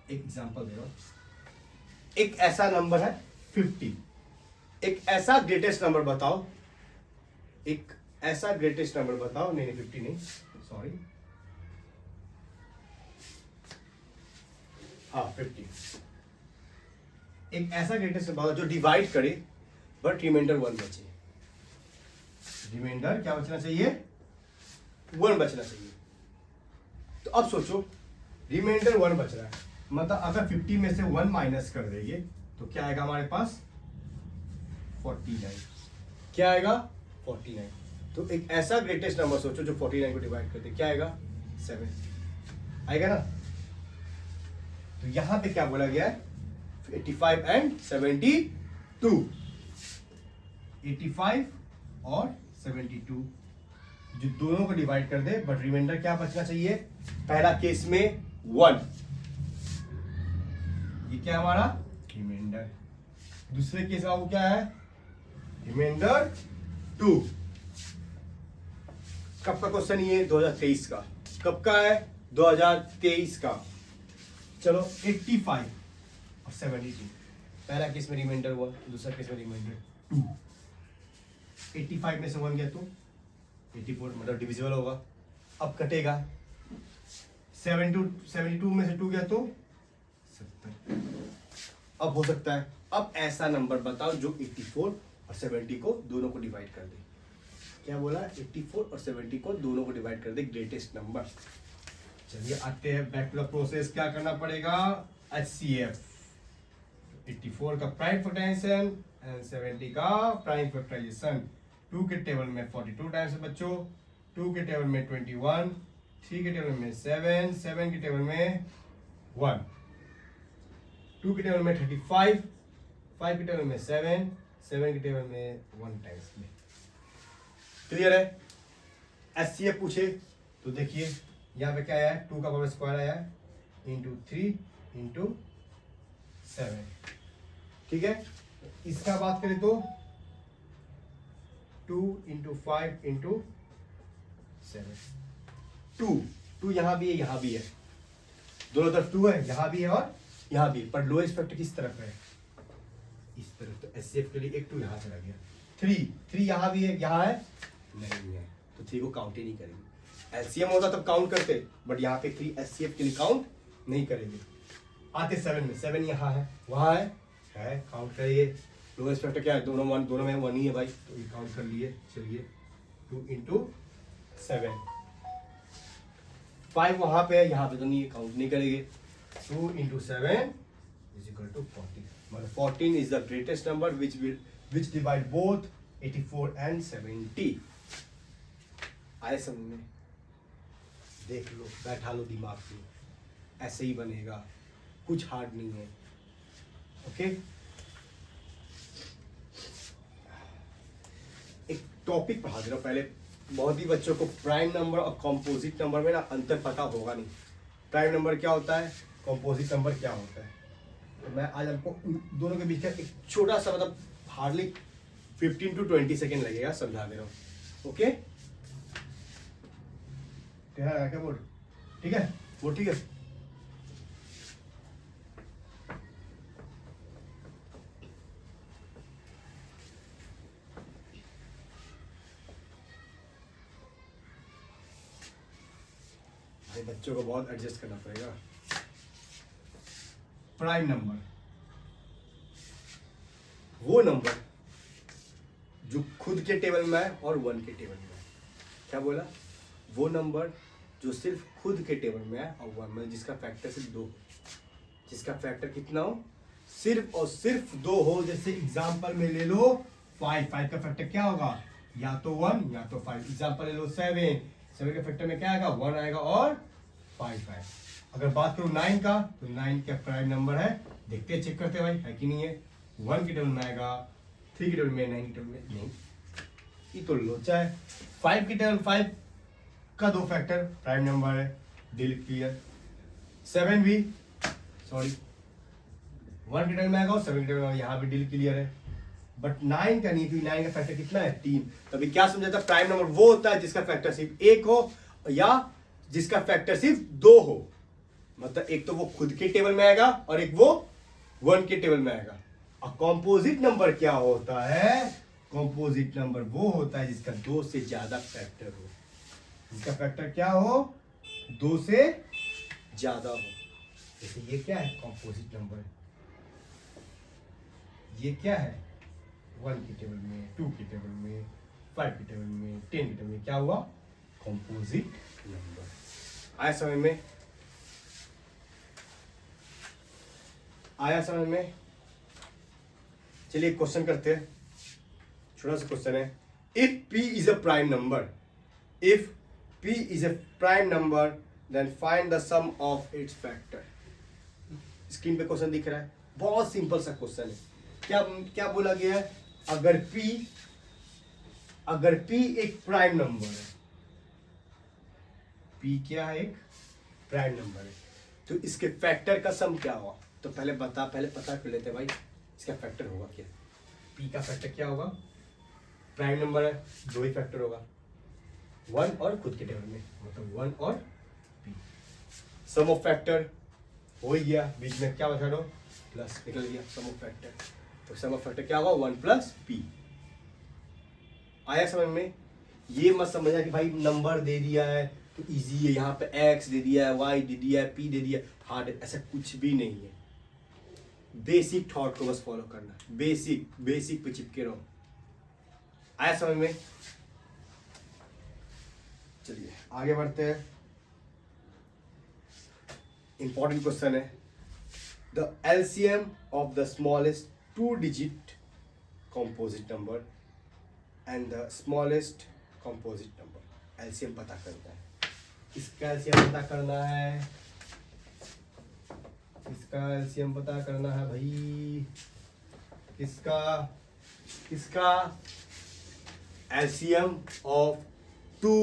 एक एग्जांपल दे रहा हूं, एक ऐसा नंबर है 50, एक ऐसा ग्रेटेस्ट नंबर बताओ, एक ऐसा ग्रेटेस्ट नंबर बताओ, नहीं 50 नहीं सॉरी, हाँ 50, एक ऐसा ग्रेटेस्ट नंबर बताओ जो डिवाइड करे बट रिमाइंडर 1 बचे, रिमाइंडर क्या बचना चाहिए 1 बचना चाहिए। तो अब सोचो रिमाइंडर 1 बच रहा है, मतलब अगर 50 में से 1 माइनस कर देंगे तो क्या आएगा हमारे पास 49, क्या आएगा 49। तो एक ऐसा ग्रेटेस्ट नंबर सोचो जो 49 को डिवाइड कर दे, क्या आएगा 7 आएगा ना। तो यहां पे क्या बोला गया है 85 and 72, 85 और 72 जो दोनों को डिवाइड कर दे बट रिमाइंडर क्या बचना चाहिए, पहला केस में 1, ये क्या हमारा रिमाइंडर, दूसरे केस का वो क्या है रिमाइंडर 2। कब का क्वेश्चन ये 2023 का, कब का है 2023 का। चलो 85 और 72, पहला केस में रिमाइंडर 1, दूसरा केस में रिमाइंडर 2, 85 में से 1 गया तो 84 मतलब डिविजिबल होगा, अब कटेगा 72 में से 2 गया तो 70। अब हो सकता है, अब ऐसा नंबर बताओ जो 84 और 70 को दोनों को डिवाइड कर दे, क्या बोला 84 और 70 को दोनों को डिवाइड कर दे ग्रेटेस्ट नंबर। चलिए आते हैं बैक टू द प्रोसेस, क्या करना पड़ेगा HCF, 84 का प्राइम फैक्टराइजेशन एंड 70 का प्राइम फैक्टराइजेशन, 2 के टेबल में 42 टाइम्स है बच्चों, 2 के टेबल में 21, 3 के टेबल में 7, 7 के टेबल में 1, 2 के टेबल में 35, 5 के टेबल में 7, 7 के टेबल में 1 टाइम्स में। क्लियर है। एचसीएफ पूछे तो देखिए यहाँ पे क्या आया है, 2 का पावर स्क्वायर आया है इंटू 3 इंटू 7, ठीक है। इसका बात करें तो 2 इंटू 5 इंटू 7, 2 यहाँ भी है, यहाँ भी है, दोनों तरफ 2 है, यहाँ भी है और यहाँ भी, पर लोएस्ट फैक्टर किस तरफ है, इस तरफ। तो एचसीएफ के लिए एक 2 यहाँ चला गया, 3 यहाँ भी है, यहाँ है नहीं है, तो 3 को काउंट ही नहीं करेंगे। एलसीएम होता तब काउंट करते, बट यहाँ पे 3 एचसीएफ के लिए काउंट नहीं करेंगे। आते 7 में, 7 यहाँ है, वहाँ है काउंट करिए। लोएस्ट फैक्टर क्या है, दोनों में 1 ही है भाई, तो ये काउंट कर लिए। चलिए 2 इंटू 7, 5 वहाँ पे है, यहाँ पे तो नहीं, काउंट नहीं करेंगे। 2 इंटू 7 इज इक्वल टू 14, मतलब 14 is the greatest number which divide both 84 and 70। आए समझ में, देख लो, बैठा लो दिमाग में, ऐसे ही बनेगा, कुछ हार्ड नहीं है। ओके, एक टॉपिक पढ़ा दे रहा हूं पहले, बहुत ही बच्चों को प्राइम नंबर और कंपोजिट नंबर में ना अंतर पता होगा नहीं। प्राइम नंबर क्या होता है, कंपोजिट नंबर क्या होता है, तो मैं आज आपको दोनों के बीच का एक छोटा सा, मतलब हार्डली 15 to 20 सेकेंड लगेगा, समझा दे रहा हूँ। ओके, क्या बोल, ठीक है, वो ठीक है। भाई बच्चों को बहुत एडजस्ट करना पड़ेगा। प्राइम नंबर वो नंबर जो खुद के टेबल में है और 1 के टेबल में है। क्या बोला, वो नंबर जो सिर्फ खुद के टेबल में है और 1 में, जिसका फैक्टर सिर्फ 2, जिसका फैक्टर कितना हो, सिर्फ और सिर्फ 2 हो। जैसे एग्जांपल में ले लो 5 का फैक्टर क्या होगा, या तो 1 या तो 5। एग्जांपल ले लो 7 के फैक्टर में क्या आएगा, 1 आएगा और 5 है। अगर बात करूं 9 का, तो 9 क्या प्राइम नंबर है, देखते चेक करते भाई है कि नहीं है। 1 के टेबल में आएगा, 3 के टेबल में, 9 के टेबल में नहीं, ये तो लोचा है। 5 के टेबल, 5 का 2 फैक्टर प्राइम नंबर है, डील क्लियर। 7 भी, सॉरी 1 के टेबल में आएगा और 7 के टेबल में, यहाँ भी डील क्लियर है। बट 9 का नहीं, क्योंकि 9 का फैक्टर कितना है, 3। तभी क्या समझा था, प्राइम नंबर वो होता है जिसका फैक्टर सिर्फ 1 हो या जिसका फैक्टर सिर्फ 2 हो। मतलब एक तो वो खुद के टेबल में आएगा और एक वो 1 के टेबल में आएगा। और कंपोजिट नंबर क्या होता है, कंपोजिट नंबर वो होता है जिसका 2 से ज्यादा फैक्टर हो, जिसका फैक्टर क्या हो, 2 से ज्यादा हो। जैसे ये क्या है, कंपोजिट नंबर है। ये क्या है, 1 के टेबल में, 2 के टेबल में, 5 के टेबल में, 10 के टेबल में, क्या हुआ, कंपोजिट नंबर। आया समझ में, आया समझ में। चलिए क्वेश्चन करते हैं, छोटा सा क्वेश्चन है। If p is a prime number, if p is a prime number then find the sum of its factor. Screen पे क्वेश्चन दिख रहा है, बहुत सिंपल सा क्वेश्चन है। क्या क्या बोला गया है, अगर p एक प्राइम नंबर है, p क्या है, एक प्राइम नंबर है, तो इसके फैक्टर का सम क्या होगा। तो पहले पता कर लेते हैं भाई, इसका फैक्टर होगा क्या। p का फैक्टर क्या होगा, प्राइम नंबर है, 2 ही फैक्टर होगा, 1 और खुद के टेबल में, मतलब 1 और p। सम ऑफ फैक्टर हो ही गया, बीच में क्या बचा दो, प्लस निकल गया सम ऑफ फैक्टर। तो सम ऑफ फैक्टर क्या होगा, 1 प्लस p। आया समझ में। ये मत समझना कि भाई नंबर दे दिया है तो इजी है, यहाँ पे x दे दिया है, y दे दिया है, p दे दिया है, हार्ड है, ऐसा कुछ भी नहीं है। बेसिक थॉट को बस फॉलो करना, बेसिक पे चिपके रहो। आया समझ में। चलिए आगे बढ़ते हैं। इंपॉर्टेंट क्वेश्चन है, the LCM of the smallest 2 digit composite number and the smallest composite number. LCM पता करना है, इसका एलसीएम पता करना है, इसका एलसीएम पता करना है भाई। किसका LCM of two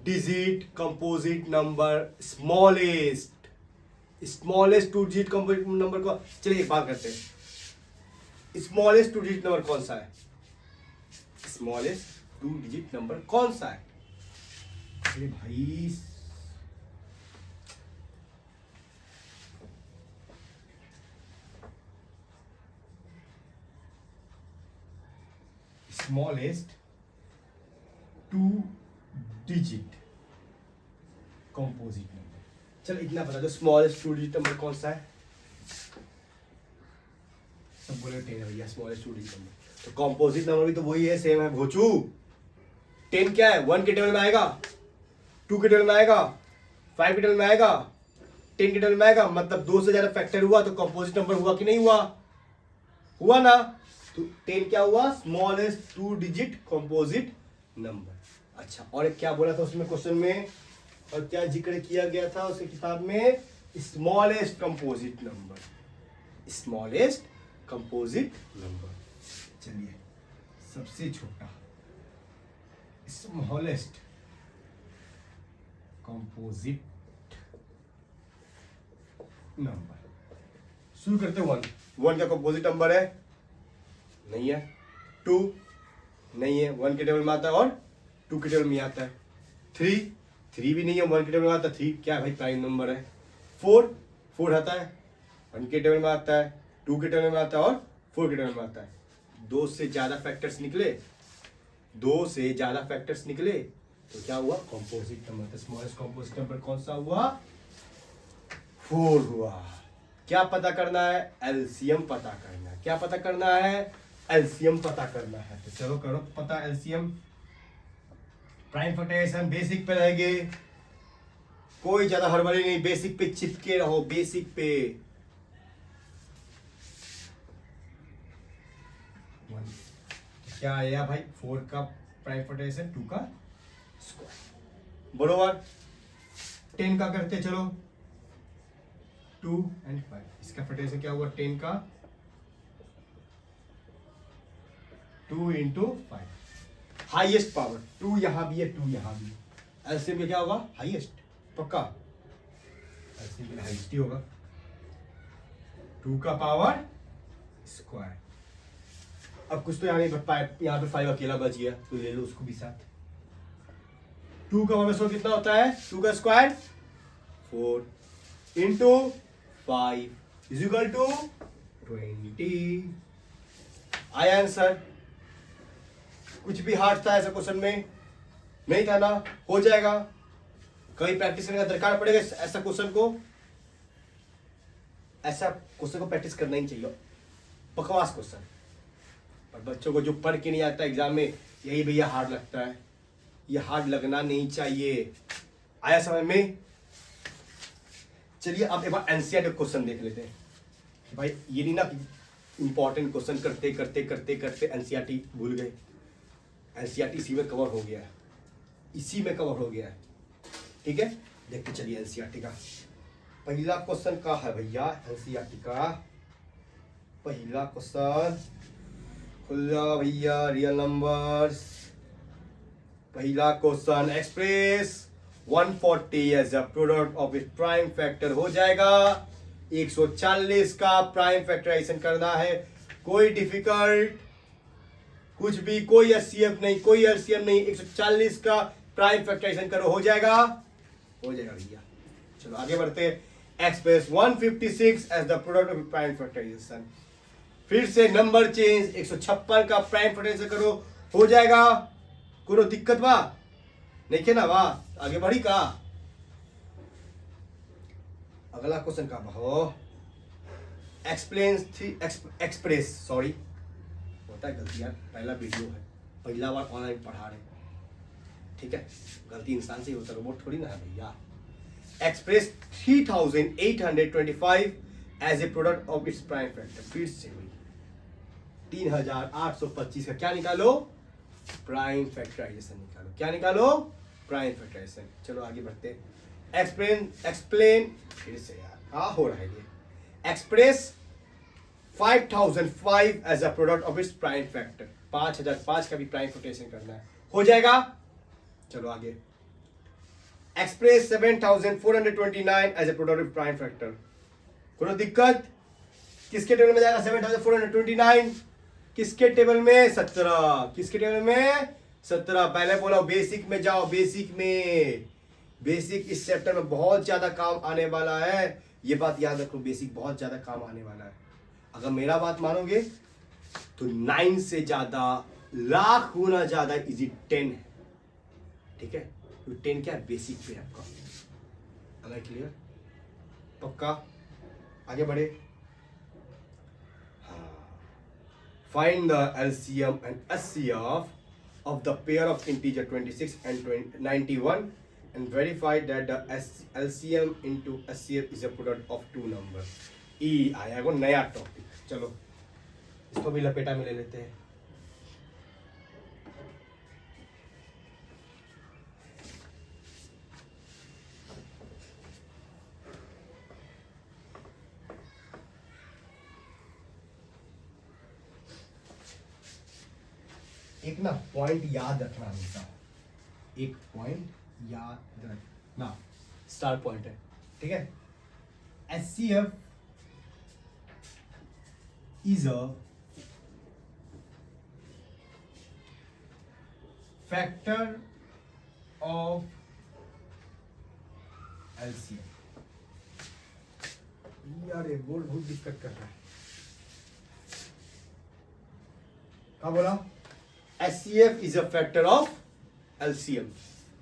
digit composite number smallest two digit composite number को, चलिए एक बात करते हैं, स्मॉलेस्ट टू डिजिट नंबर कौन सा है? स्मॉलेस्ट टू डिजिट नंबर कौन सा है? अरे भाई smallest two digit composite number, चलो इतना बता दो, स्मॉलेस्ट टू डिजिट नंबर कौन सा है? सब बोले 10 है भैया स्मॉलेस्ट टू डिजिट नंबर, तो कंपोजिट नंबर भी तो वही है, सेम है भोचू। 10 क्या है? 1 के टेबल में आएगा, 2 के टेबल में आएगा, 5 के टेबल में आएगा, 10 के टेबल में आएगा, मतलब 2 से ज्यादा फैक्टर हुआ तो कंपोजिट नंबर हुआ कि नहीं हुआ? हुआ ना। तो 10 क्या हुआ? Smallest two digit composite number. अच्छा, और एक क्या बोला था उसमें क्वेश्चन में, और क्या जिक्र किया गया था उसके किताब में? Smallest composite number, smallest composite number. चलिए सबसे छोटा स्मॉलेस्ट कंपोजिट नंबर, शुरू करते 1 का कंपोजिट नंबर है? नहीं है। 2 नहीं है, 1 के टेबल में आता है और 2 के टेबल में आता है। 3 भी नहीं है, 1 के टेबल में आता है। 3 क्या है भाई? प्राइम नंबर है। 4 आता है, 1 के टेबल में आता है, 2 के टेबल में आता है और 4 के टेबल में आता है। 2 से ज्यादा फैक्टर्स निकले, 2 से ज्यादा फैक्टर्स निकले तो क्या हुआ? Composite number. Smallest composite number कौन सा हुआ? 4 हुआ। क्या पता करना है? एलसीएम पता करना है। क्या पता करना है? एलसीएम पता करना है। तो चलो करो पता एलसीएम। प्राइम फैक्टराइजेशन बेसिक पे रहेंगे, कोई ज्यादा हड़बड़ी नहीं, बेसिक पे चिपके रहो, बेसिक पे। क्या आया भाई? 4 का प्राइम फैक्टराइजेशन 2 का स्क्वायर बरोबर। 10 का करते चलो, 2 and 5, इसका फैक्टराइजेशन क्या हुआ? 10 का 2 into 5, हाईएस्ट पावर। 2 यहां भी है, 2 यहां भी। एलसीएम में क्या होगा? हाईएस्ट, पक्का एलसीएम में हाईएस्ट ही होगा। 2 का पावर स्क्वायर। अब कुछ तो यहाँ नहीं बच पाए, यहाँ पे 5 अकेला बच गया तो ले लो उसको भी साथ। 2 का पावर स्क्वायर कितना होता है? 2 का square 4 into 5 is equal to 20। आया आंसर? कुछ भी हार्ड था ऐसा क्वेश्चन में? नहीं था ना? हो जाएगा। कहीं प्रैक्टिस करने का दरकार पड़ेगा ऐसा क्वेश्चन को, ऐसा क्वेश्चन को प्रैक्टिस करना ही चाहिए। बकवास क्वेश्चन, पर बच्चों को जो पढ़ के नहीं आता एग्जाम में, यही भैया हार्ड लगता है। ये हार्ड लगना नहीं चाहिए। आया समझ में? चलिए अब एक बार एनसीईआरटी क्वेश्चन देख लेते हैं। भाई ये नहीं ना कि इंपॉर्टेंट क्वेश्चन करते करते करते करते एनसीईआरटी भूल गए। एनसीईआरटी इसी में कवर हो गया है, इसी में कवर हो गया है। ठीक है, देखते चलिए एनसीईआरटी का पहला क्वेश्चन का है भैया। एनसीईआरटी का पहला क्वेश्चन खुल जाओ भैया, रियल नंबर्स। पहला question, express 140 as a product of it prime factor हो जाएगा। 140 का प्राइम फैक्टराइजेशन करना है, कोई डिफिकल्ट कुछ भी, कोई एचसीएफ नहीं, कोई एलसीएम नहीं। 140 का प्राइम फैक्टराइजेशन करो, हो जाएगा? हो जाएगा भैया। चलो आगे बढ़ते हैं। Express 156 as the product of prime factorization, फिर से नंबर चेंज, 156 का प्राइम फैक्टराइजेशन करो, हो जाएगा? कोनो दिक्कत बा नहीं के ना? वाह आगे बढ़ी का? अगला क्वेश्चन का हो, एक्सप्रेस सॉरी होता है गलती यार, पहला वीडियो है, पहला बार ऑनलाइन पढ़ा रहे, ठीक है, गलती इंसान से ही होता है, रोबोट थोड़ी ना है भैया। Express 3825 as a product of its prime factor, फिर से हुई 3825 का क्या निकालो? प्राइम फैक्टराइजेशन निकालो। क्या निकालो? Prime factorization. चलो आगे बढ़ते हैं। एक्सप्लेन फिर से यार क्या हो रहा है ये। Express 5005 as a product of its prime factor, 5005 का भी प्राइम फैक्टराइजेशन करना है, हो जाएगा? चलो आगे। Express 7429 as a productive prime factor. कोई दिक्कत? किसके टेबल में जाएगा 7429? किसके टेबल में? 17। किसके टेबल में? 17। पहले बोला बेसिक में जाओ, बेसिक में। बेसिक इस चैप्टर में बहुत ज्यादा काम आने वाला है, ये बात याद रखो, बेसिक बहुत ज्यादा काम आने वाला है। अगर मेरा बात मानोगे तो 9 से ज्यादा, लाख गुना ज्यादा इजी 10 है, ठीक है? तो 10 क्या है? बेसिक पे आपका। अलग क्लियर? पक्का? आगे बढ़े। Find the LCM and SCF of the pair of integer 26 and 91 and verify that the LCM into SCF is a product of two numbers. E आया को नया टॉपिक। चलो इसको भी लपेटा में ले लेते हैं। एक ना पॉइंट याद रखना हमेशा, एक पॉइंट याद रखना, स्टार पॉइंट है, ठीक है? SCF is a factor of LCM। यार ये बोर्ड बहुत दिक्कत कर रहा है। क्या बोला? SCF is a factor of LCM।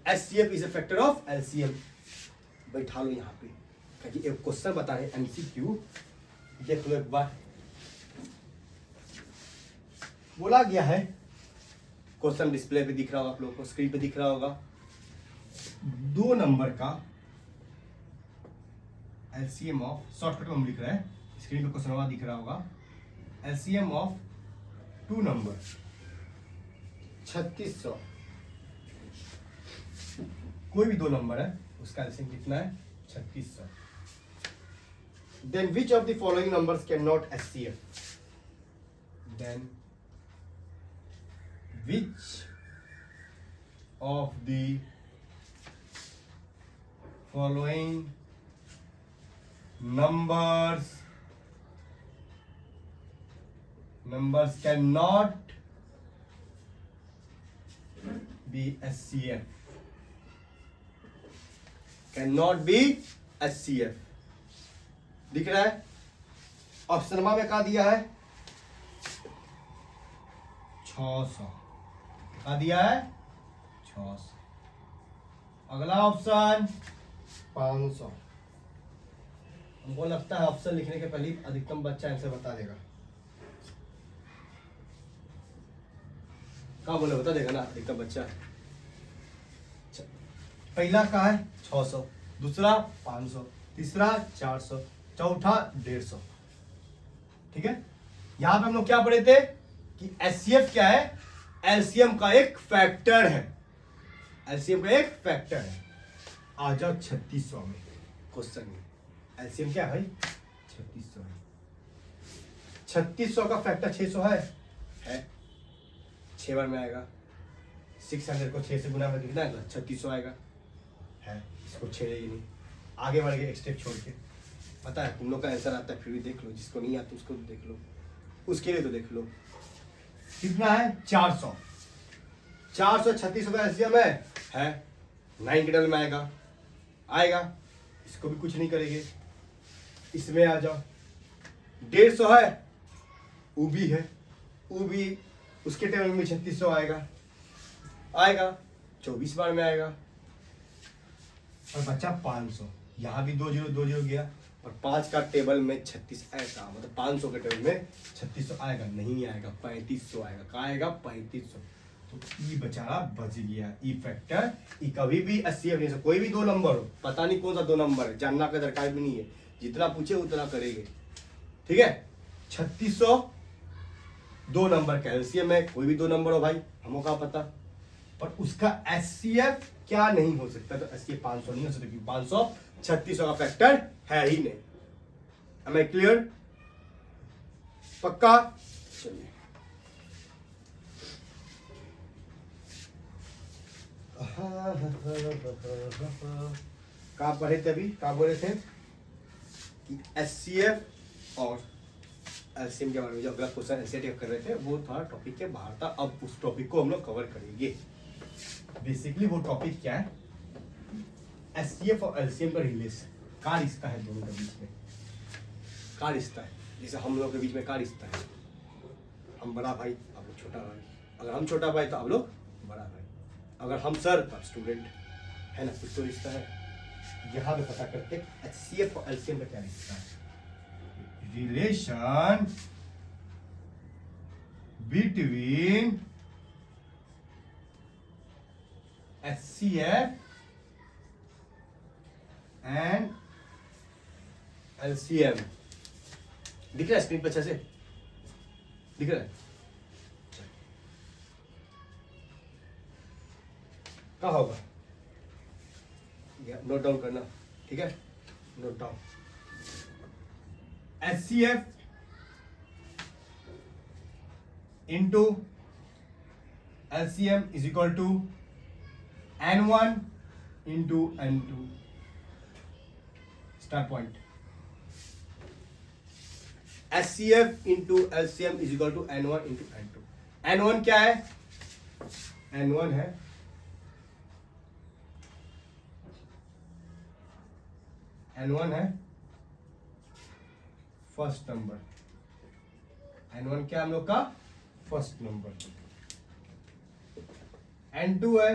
SCF is a factor of LCM। बैठा लो यहाँ पे, क्योंकि एक क्वेश्चन बता रहे MCQ, देख लो एक बार। बोला गया है, क्वेश्चन डिस्प्ले पे दिख रहा होगा आप लोगों को, स्क्रीन पे दिख रहा होगा, 2 नंबर का LCM ऑफ, शॉर्टकट में हम लिख रहे हैं, स्क्रीन पे क्वेश्चन दिख रहा होगा, LCM ऑफ 2 नंबर 3600। कोई भी 2 नंबर है उसका एलसीएम कितना है? 3600। Then which of the following numbers can not HCF? Then which of the following numbers cannot be SCF, cannot be SCF। दिख रहा है? ऑप्शन में क्या दिया है? 600। क्या दिया है? 600। अगला ऑप्शन 500। हमको लगता है ऑप्शन लिखने के पहले अधिकतम बच्चा आंसर बता देगा। क्या बोले? बता देगा ना अधिकतम बच्चा। पहला का है 600, दूसरा 500, तीसरा 400, चौथा 150। ठीक है? यहां पे हम लोग क्या पढ़े थे कि एचसीएफ क्या है? एलसीएम का एक फैक्टर है। एलसीएम का एक फैक्टर है। आ जाओ 3600 में क्वेश्चन में। एलसीएम क्या है भाई? 3600 है। 3600 का फैक्टर 600 है 6 बार में आएगा। 600 को 6 से गुना करके कितना आएगा? 3600 आएगा। है, इसको छेड़ेगी नहीं। आगे बढ़ गए एक स्टेप छोड़ के। पता है तुम लोग का आंसर आता है, फिर भी देख लो। जिसको नहीं आता उसको देख लो, उसके लिए तो देख लो। कितना है? 400। 400 3600 का एलसीएम है 9 के डबल में आएगा। इसको भी कुछ नहीं करेंगे। इसमें आ जाओ 150 है, वो भी है, वो भी उसके टेबल में 3600 आएगा 24 बार में आएगा। और बच्चा 500, यहाँ भी 20 गया और 5 का टेबल में 36 ऐसा, मतलब 500 के टेबल में 3600 आएगा नहीं आएगा, 3500 आएगा। कहाँ आएगा? 3500। तो ई बेचारा बच गया। ई फैक्टर ई कभी भी एचसीएफ नहीं। कोई भी 2 नंबर हो, पता नहीं कौन सा 2 नंबर है, जानना का दरकार भी नहीं है। जितना पूछे उतना करेंगे। ठीक है? 3600 2 नंबर का एलसीएम है। कोई भी 2 नंबर हो भाई, हमको क्या पता। पर उसका एचसीएफ क्या नहीं हो सकता? तो एचसीएफ 500 नहीं हो सकता क्योंकि 500 3600 का फैक्टर है ही नहीं। Am I clear? पक्का? चलिए कहाँ पढ़े थे अभी, कहाँ बोले थे कि HCF और एलसीएम के बारे में जो अगला क्वेश्चन एनसीईआरटी कर रहे थे वो थोड़ा टॉपिक के बाहर था। अब उस टॉपिक को हम लोग कवर करेंगे। बेसिकली वो टॉपिक क्या है, एचसीएफ और एलसीएम का रिलेशन, का रिश्ता है दोनों के बीच में, का रिश्ता है। जैसे हम लोग के बीच में का रिश्ता है, हम बड़ा भाई आप लोग छोटा भाई, अगर हम छोटा भाई तो आप लोग बड़ा भाई, अगर हम सर तो आप स्टूडेंट, है ना, कुछ तो रिश्ता है। यहाँ पे पता करते एचसीएफ और एलसीएम का क्या रिश्ता है। Relation between HCF and LCM दिख रहा है स्क्रीन पर अच्छे से, दिख रहा है? क्या होगा, नोट डाउन करना, ठीक है, note down. HCF into LCM is equal to N1 into N2. Start point. HCF into LCM is equal to N1 into N2. N1 क्या है? N1 है फर्स्ट नंबर। N1 क्या हम लोग का फर्स्ट नंबर। N2 है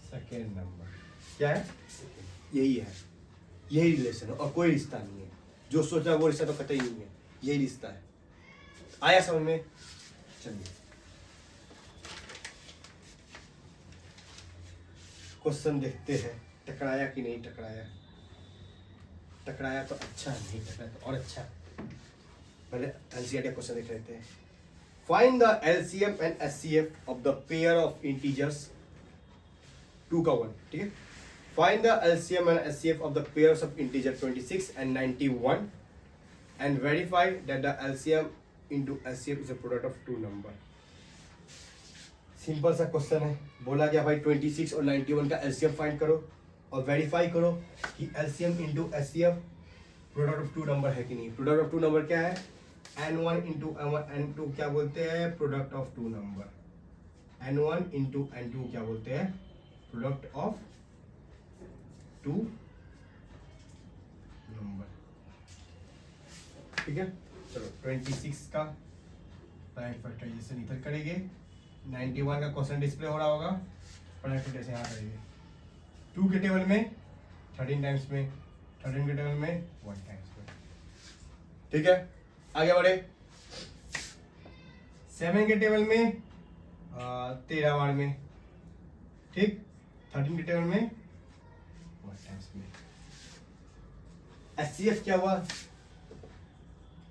सेकेंड नंबर। क्या है? यही है, यही रिलेशन है और कोई रिश्ता नहीं है। जो सोचा वो रिश्ता तो कतई नहीं है, यही रिश्ता है। आया समझ में? चलिए क्वेश्चन देखते हैं, टकराया कि नहीं टकराया। टकराया तो अच्छा, नहीं टकराया तो और अच्छा। पहले एनसीईआरटी क्वेश्चन देख लेते हैं। Find the LCM and HCF of the pair of integers 2 का 1, ठीक है। Find the LCM and HCF of the pairs of integer 26 and 91 and verify that the LCM into HCF is a product of 2 number। Simple सा question है। बोला गया भाई 26 और 91 का एलसीएम फाइंड करो और वेरीफाई करो कि LCM into HCF product of 2 number है कि नहीं। प्रोडक्ट ऑफ 2 नंबर क्या है? N1 इंटू N2 क्या बोलते हैं? Product of 2 number. N1 into N2 क्या बोलते हैं? प्रोडक्ट ऑफ 2 नंबर, ठीक है। चलो 26 का प्राइम फैक्टराइजेशन इधर करेंगे, 91 का क्वेश्चन डिस्प्ले हो रहा होगा, प्राइम फैक्टराइजेशन यहाँ करेंगे। 2 के टेबल में 13 टाइम्स में, 13 के टेबल में 1 टाइम्स में, ठीक है। आगे बढ़े। 7 के टेबल में 13 बार में, ठीक। 13 के टेबल में 1 टाइम्स में। एचसीएफ क्या हुआ?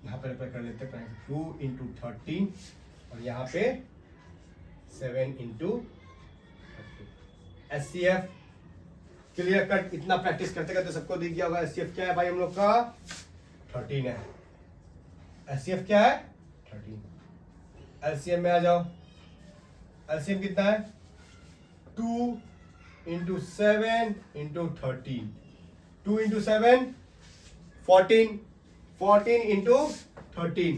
यहाँ पे कर लेते हैं 2 इंटू 13 और यहाँ पे 7 इंटू 30। एचसीएफ क्लियर कट, इतना प्रैक्टिस करते करते सबको दिख गया होगा। एचसीएफ क्या है भाई हम लोग का? 13 है। एचसीएफ क्या है? 13। एलसीएम में आ जाओ। एलसीएम कितना है? 2 into 7 into 13। 2 into 7 14, 14 into 13,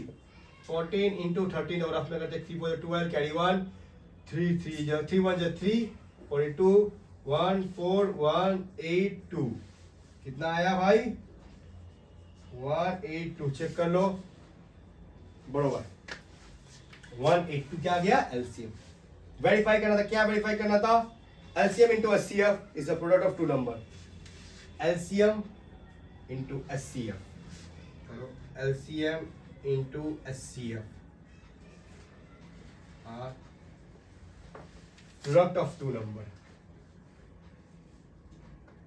14 into 13 और अपने करते 3 4 12 कैरी 1, 3 3 3 1 3 42 1 4 1 8 2। कितना आया भाई? 182। चेक कर लो, बरोबर 182 क्या आ गया? एलसीएम। वेरीफाई करना था, क्या वेरीफाई करना था? LCM into HCF is the product of 2 number. LCM into HCF, LCM into HCF are product of 2 number,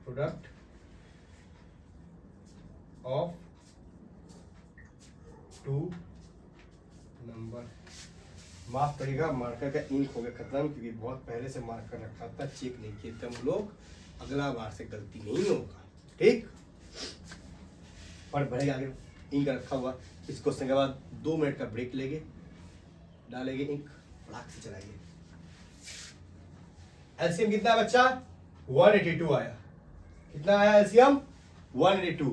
product of 2 number. माफ करिएगा, मार्कर का इंक हो गया खत्म, क्योंकि बहुत पहले से मार्कर रखा था, चेक नहीं किए थे हम लोग। अगला बार से गलती नहीं होगा, ठीक। पर बढ़ेगा आगे, इंक रखा हुआ। इस क्वेश्चन के बाद 2 मिनट का ब्रेक लेंगे, डालेंगे इंक, फटाक से चलाइए। एलसीएम कितना है बच्चा? 182 आया। कितना आया एलसीएम? 182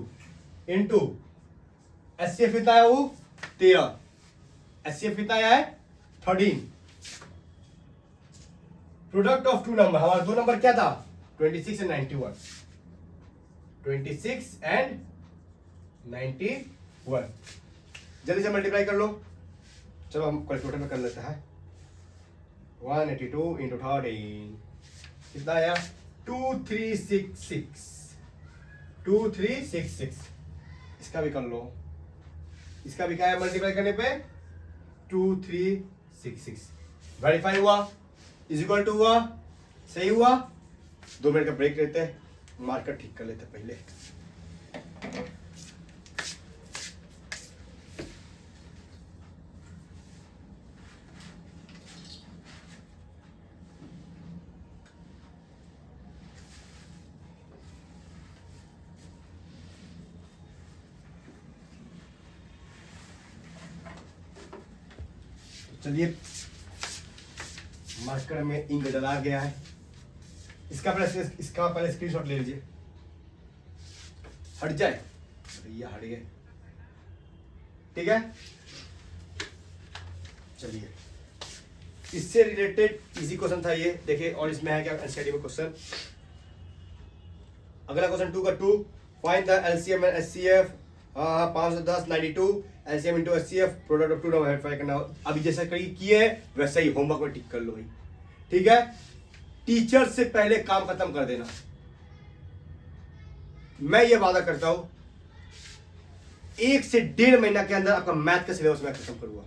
इंटू एचसीएफ कितना है वो? 13। एचसीएफ कितना आया है? 13। प्रोडक्ट ऑफ टू नंबर, हमारा दो नंबर क्या था? 26 एंड 91। 26 एंड 91। जल्दी से मल्टीप्लाई कर लो। चलो हम कैलकुलेटर में कर लेते हैं। 182 इंटू 13 कितना आया? 2366। 2366। इसका भी कर लो। इसका भी क्या है मल्टीप्लाई करने पे? 2366। वेरीफाई हुआ, इज इक्वल टू हुआ, सही हुआ। 2 मिनट का ब्रेक लेते हैं, मार्कर ठीक कर लेते हैं पहले। चलिए, मार्कर में इंक डला गया है। इसका पहले स्क्रीनशॉट ले लीजिए। हट जाए, ये हट गए, ठीक है। चलिए, इससे रिलेटेड इजी क्वेश्चन था ये, देखिए। और इसमें है क्या एनसीईआरटी में क्वेश्चन। अगला क्वेश्चन 2 का 2, find the LCM and HCF. 510 92 LCM into HCF, product of two number verify करना। अभी जैसा किए वैसा ही होमवर्क में टिक कर लो भाई, ठीक है। टीचर से पहले काम खत्म कर देना। मैं ये वादा करता हूं 1 से 1.5 महीना के अंदर आपका मैथ का सिलेबस मैं खत्म करूंगा।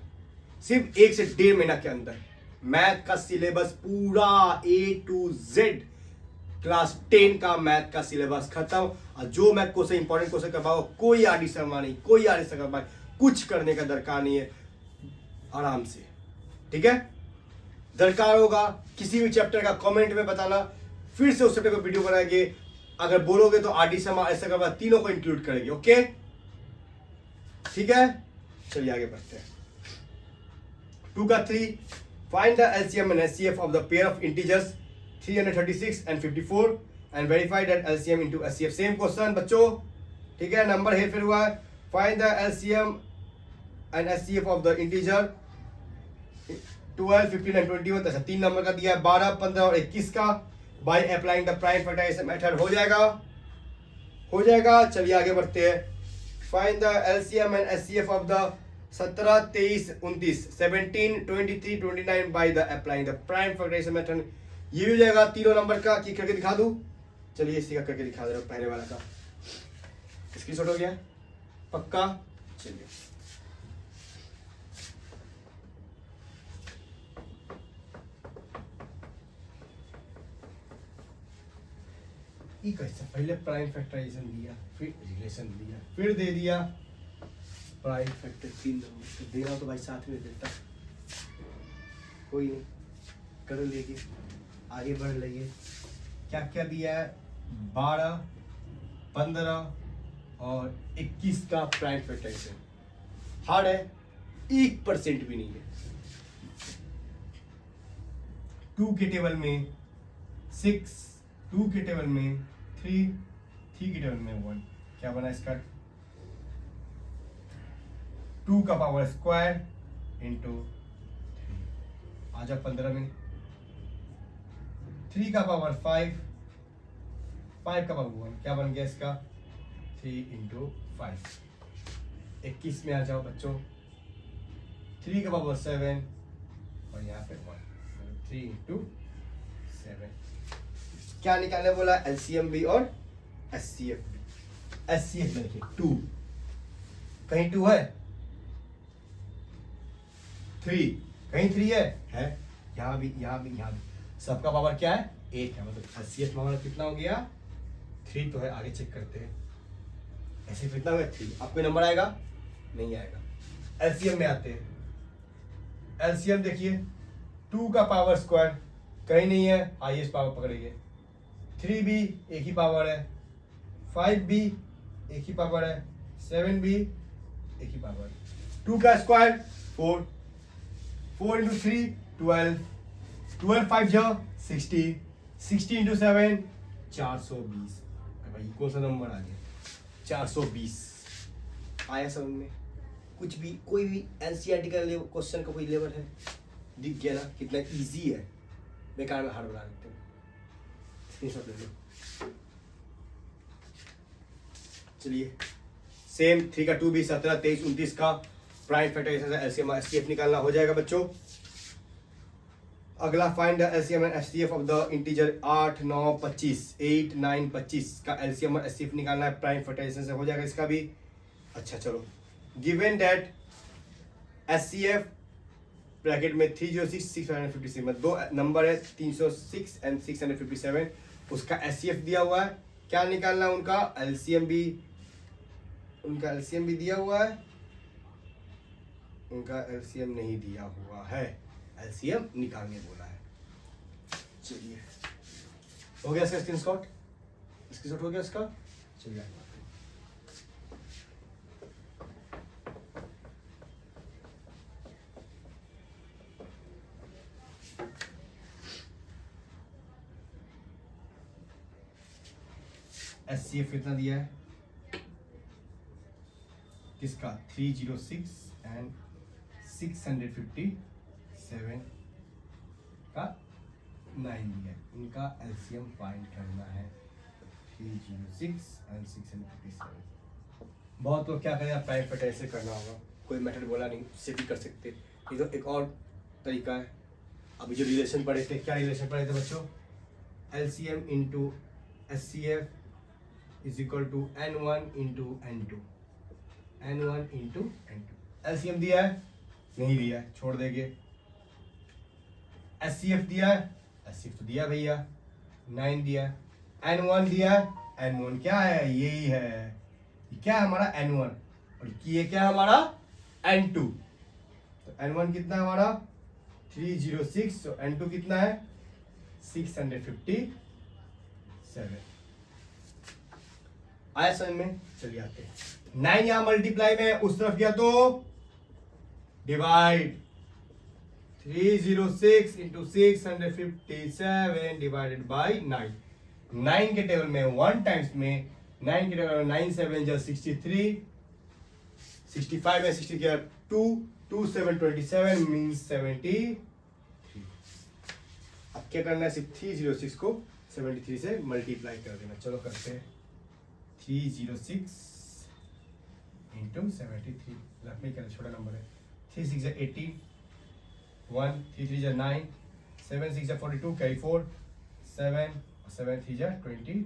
सिर्फ 1 से 1.5 महीना के अंदर मैथ का सिलेबस पूरा A to Z, क्लास 10 का मैथ का सिलेबस खत्म। और जो मैं क्वेश्चन इंपॉर्टेंट क्वेश्चन करवाऊंगा, कोई आड़ी शर्मा नहीं, कोई आड़ी शर्मा, कुछ करने का दरकार नहीं है, आराम से, ठीक है। दरकार होगा किसी भी चैप्टर का कमेंट में बताना, फिर से उस चैप्टर को वीडियो बनाएंगे। अगर बोलोगे तो आरडी शर्मा, ऐसा करवा, तीनों को इंक्लूड करेंगे, ओके, ठीक है। चलिए आगे बढ़ते हैं। 2 का 3, find the LCM and HCF of the pair of integers 336 and 54 and verify that LCM into HCF. Same question बच्चों, ठीक है। नंबर हेरफेर हुआ है। Find the LCM and HCF of the integer 12, 15 and 21। ऐसा 3 नंबर का दिया है, 12, 15 और 21 का। By applying the prime factorization method हो जाएगा, हो जाएगा। चलिए आगे बढ़ते हैं। Find the LCM and HCF of the 17, 23, 29, 17, 23, 29 by the applying the prime factorization method. ये भी हो जाएगा तीनों नंबर का। की करके दिखा दूं? चलिए इसी का करके दिखा दे रहा हूं, पहले वाला का। स्क्रीनशॉट हो गया पक्का? चलिए, कैसा पहले प्राइम फैक्टराइजेशन दिया, फिर रिलेशन दिया, फिर दे दिया प्राइम फैक्टर 3 नंबर। तो देना तो भाई साथ में देता, कोई नहीं, कर लेंगे, आगे बढ़ लेंगे। क्या क्या दिया है? 12, 15 और 21 का प्राइम फैक्टराइजेशन। हार्ड है, 1% भी नहीं है। 2 के टेबल में 6, 2 के टेबल में 3, 3 के टेबल में 1। क्या बना इसका? 2 का पावर स्क्वायर इंटू 3। आ जाओ 15 में। 3 का पावर 5, 5 का पावर 1। क्या बन गया इसका? 3 इंटू 5। 21 में आ जाओ बच्चों। 3 का पावर 7 और यहाँ पे 1, 3 इंटू 7। क्या निकालने बोला? एलसीएम भी और एचसीएफ भी। एचसीएफ में देखिए 2, कहीं 2 है? 3, कहीं 3 है? यहाँ भी, यहाँ भी, यहाँ भी। सबका पावर क्या है? 1 है। मतलब एचसीएफ पावर कितना हो गया? 3 तो है। आगे चेक करते हैं। ऐसे कितना हो गया? 3। आपको नंबर आएगा? नहीं आएगा। एलसीएम में आते हैं। एलसीएम देखिए, 2 का पावर स्क्वायर कहीं नहीं है, आइए पावर पकड़ेंगे। 3 भी एक ही पावर है, 5 भी एक ही पावर है, 7 भी एक ही पावर है। 2 का स्क्वायर 4, 4 इंटू 3 12, 12 5 जा 60, 60 इंटू 7 420। भाई कौन सा नंबर आ गया? 420 आया समझ में? कुछ भी कोई भी एनसीईआरटी का क्वेश्चन का कोई लेवल है, दिख गया ना कितना इजी है, बेकार में हार्ड बना देते हैं। स्क्रीनशॉट ले लो। चलिए सेम 3 का 2 भी 17 23 29 का प्राइम फैक्टराइजेशन से एलसीएम और एचसीएफ निकालना हो जाएगा बच्चों। अगला find the LCM and HCF of the integer 8 9 25 8 9 25 का एलसीएम और एचसीएफ निकालना है, प्राइम फैक्टराइजेशन से हो जाएगा इसका भी। अच्छा चलो, गिवन दैट एचसीएफ ब्रैकेट में 306 657 में दो नंबर है 306 एंड 657, उसका एचसीएफ दिया हुआ है, क्या निकालना है उनका एलसीएम भी, उनका एलसीएम भी दिया हुआ है, उनका एलसीएम नहीं दिया हुआ है, एलसीएम निकालने बोला है। चलिए हो गया इसका स्क्रीनशॉट, स्क्रीनशॉट हो गया इसका। चलिए एचसीएफ कितना दिया है किसका? 306 एंड 657 का 9 दिया है, इनका एलसीएम फाइंड करना है 306 एंड 657। बहुत लोग क्या करें, प्राइम फैक्टराइजेशन से करना होगा, कोई मेथड बोला नहीं, इससे भी कर सकते। ये तो एक और तरीका है। अभी जो रिलेशन पढ़े थे, क्या रिलेशन पढ़े थे बच्चों? LCM into HCF is equal to N1 into N2, N1 into N2। LCM दिया है? नहीं दिया है, छोड़ देंगे। एचसीएफ दिया है? एचसीएफ तो दिया भैया, 9 दिया। N1 दिया है? N1 क्या है? यही है, ये क्या है हमारा N1, और ये क्या है हमारा N2। तो N1 कितना है हमारा 306, तो N2 कितना है 657। आया समझ में? चलिए आते हैं। 9 यहां मल्टीप्लाई में उस तरफ किया तो डिवाइड, 306 इंटू 657 डिवाइडेड बाई 9। 9 के टेबल में 1 टाइम्स में, 9 के टेबल में 9 7 जा 63, 65 में 60 किया 2, 2 7 27 मीन्स 73। अब क्या करना है, सिर्फ 306 को 73 से मल्टीप्लाई कर देना। चलो करते हैं। 306 इंटू 73, लेफ्ट में क्या छोटा नंबर है, 3 6 18, 1 3 3 9, 7 6 42, कैरी 4, 7 7 3 21,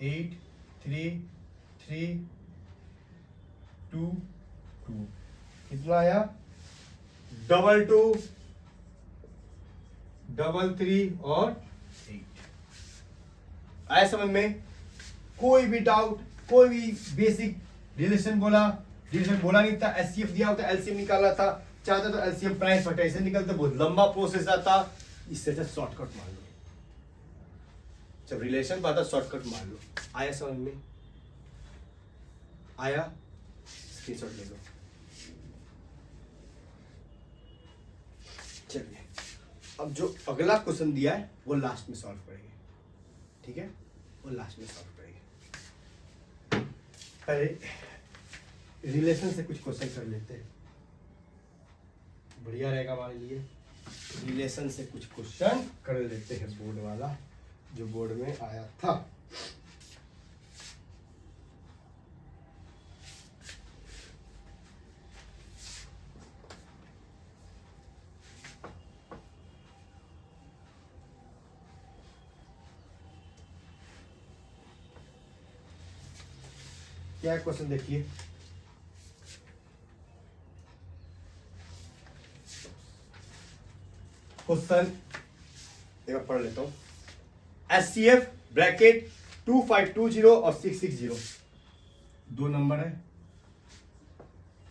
8 3 3 2 2, कितना आया 2 2 3 और 8। आया समझ में? कोई भी डाउट, कोई भी बेसिक रिलेशन बोला नहीं था, एचसीएफ दिया होता, एलसीएम निकालना था, चाहता तो एलसीएम प्राइम फैक्टराइजेशन निकलता, बहुत लंबा प्रोसेस आता, इससे अच्छा शॉर्टकट मार लो। जब रिलेशन पाता शॉर्टकट मार लो। आया समझ में? आया? स्क्रीनशॉट ले लो। चलिए अब जो अगला क्वेश्चन दिया है वो लास्ट में सॉल्व करेंगे, ठीक है? वो लास्ट में सॉल्व करेंगे। पहले रिलेशन से कुछ क्वेश्चन कर लेते हैं, बढ़िया रहेगा हमारे लिए। रिलेशन से कुछ क्वेश्चन कर लेते हैं, बोर्ड वाला जो बोर्ड में आया था। क्या क्वेश्चन देखिए, क्वेश्चन एक बार पढ़ लेता हूं। एचसीएफ ब्रैकेट 2520 और 660, दो नंबर है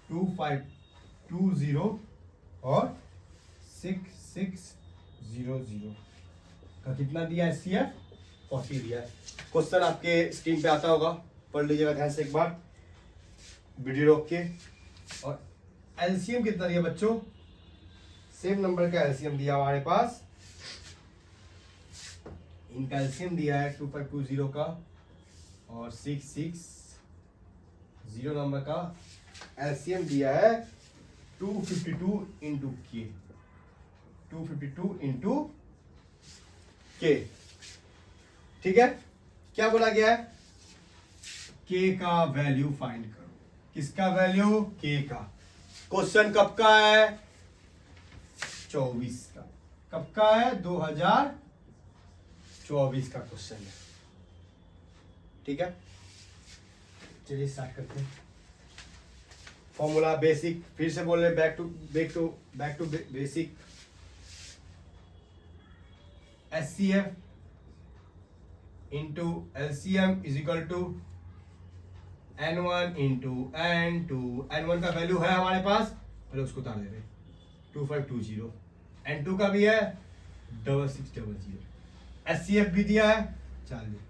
2520 और 6600 का कितना दिया है? एचसीएफ 40 दिया है। क्वेश्चन आपके स्क्रीन पे आता होगा, पढ़ लीजिएगा ध्यान से एक बार, वीडियो रोक के। और एलसीएम कितना दिया बच्चों? सेम नंबर का एलसीएम दिया हमारे पास, इनका एलसीएम दिया है 2520 का और 660 नंबर का एलसीएम दिया है 252 इंटू के, 252 इंटू के। ठीक है, क्या बोला गया है? के का वैल्यू फाइंड करो। किसका वैल्यू? के का। क्वेश्चन कब का है? 24 का। कब का है? 2024 का क्वेश्चन है। ठीक है, चलिए स्टार्ट करते हैं। फॉर्मूला बेसिक, फिर से बोल रहे, back to basic. SCF into LCM is equal to N1 into N2। N1 का वैल्यू है हमारे पास, पहले उसको उतार दे रहे, 2520। N2 का भी है 6600। SCF भी दिया है 40।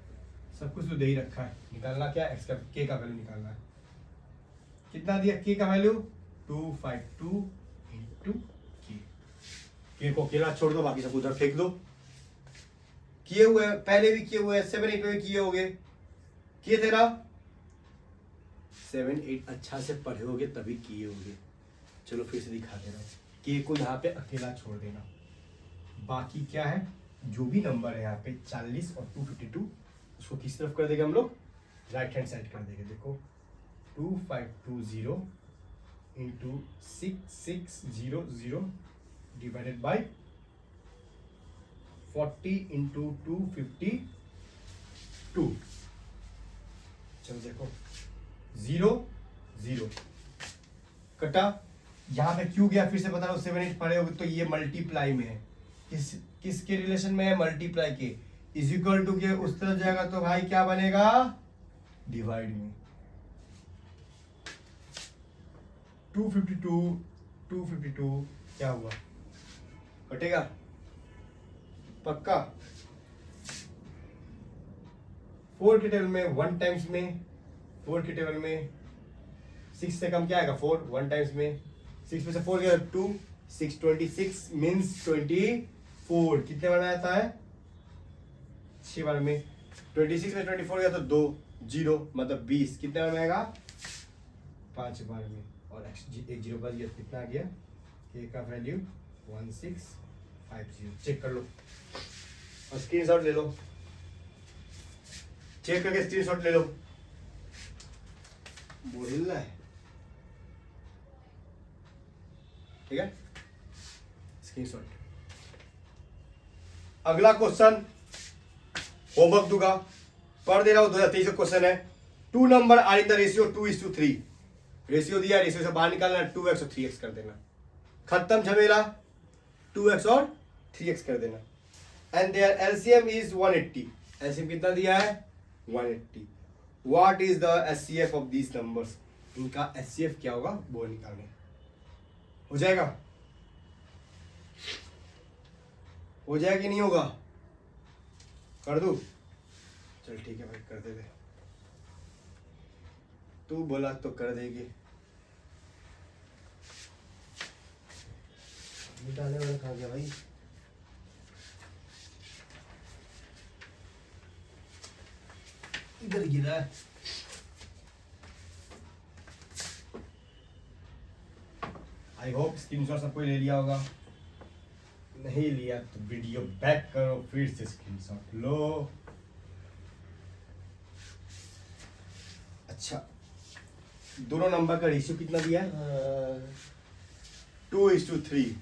सब कुछ तो दे ही रखा है। निकालना क्या? एक्स का, के का वैल्यू निकालना है। कितना दिया के का वैल्यू? 252 इंटू के को अकेला छोड़ दो, बाकी सब उधर फेंक दो। किए हुए पहले भी किए हुए, 7 8 में किए होगे। किए तेरा 7 8 अच्छा से पढ़े होगे तभी किए होगे। चलो फिर से दिखा दे रहा हूँ। के को यहाँ पे अकेला छोड़ देना, बाकी क्या है जो भी नंबर है यहाँ पे 40 और 252, उसको किस तरफ कर देंगे हम लोग? राइट हैंड साइड कर देंगे। देखो 2520 इंटू 6600 डिवाइडेड बाई 40 इंटू 252। चलो देखो 0 0 कटा, यहाँ पे क्यों गया फिर से बता रहा हूँ। 7 8 पढ़े होगे तो ये मल्टीप्लाई में है। किसके रिलेशन में है? मल्टीप्लाई के। इज इक्वल टू के उस तरफ जाएगा तो भाई क्या बनेगा? डिवाइड में। 252 क्या हुआ? कटेगा पक्का। 4 के टेबल में 1 टाइम्स में, 4 के टेबल में 6 से कम क्या आएगा? 4 1 टाइम्स में। 6 में से 4 गया 2, 6 26 मीन्स 24। कितने बार आता है? 6 बार में। 26 में 24 गया तो 2 0 मतलब 20। कितने बार में आएगा? 5 बार में। और एक 0 बच गया, कितना आ गया? के का वैल्यू 1650। चेक कर लो और स्क्रीनशॉट ले लो। चेक करके स्क्रीनशॉट ले लो। बोल हिल रहा है, ठीक है, स्क्रीनशॉट। अगला क्वेश्चन होमवर्क दूंगा, पढ़ दे रहा हूं। 2023 का क्वेश्चन है। 2 number are in the ratio 2:3। Ratio दिया, रेशियो से बाहर निकालना, 2x और 3x कर देना। खत्म झमेला, 2x और 3x कर देना। And there LCM is 180। LCM कितना दिया है? 180। What is the HCF of these numbers? इनका एचसीएफ क्या होगा वो निकालने। हो जाएगा? हो जाएगा कि नहीं होगा? कर दूं? चल ठीक है भाई, कर दे। तू बोला तो कर देगी। निकालने वाला कहाँ गया भाई? इधर गिरा है। आई होप स्क्रीनशॉट सबको ले लिया होगा। नहीं लिया तो वीडियो बैक करो, फिर से स्क्रीनशॉट लो। अच्छा, दोनों नंबर का रेशियो कितना दिया है? 2:3।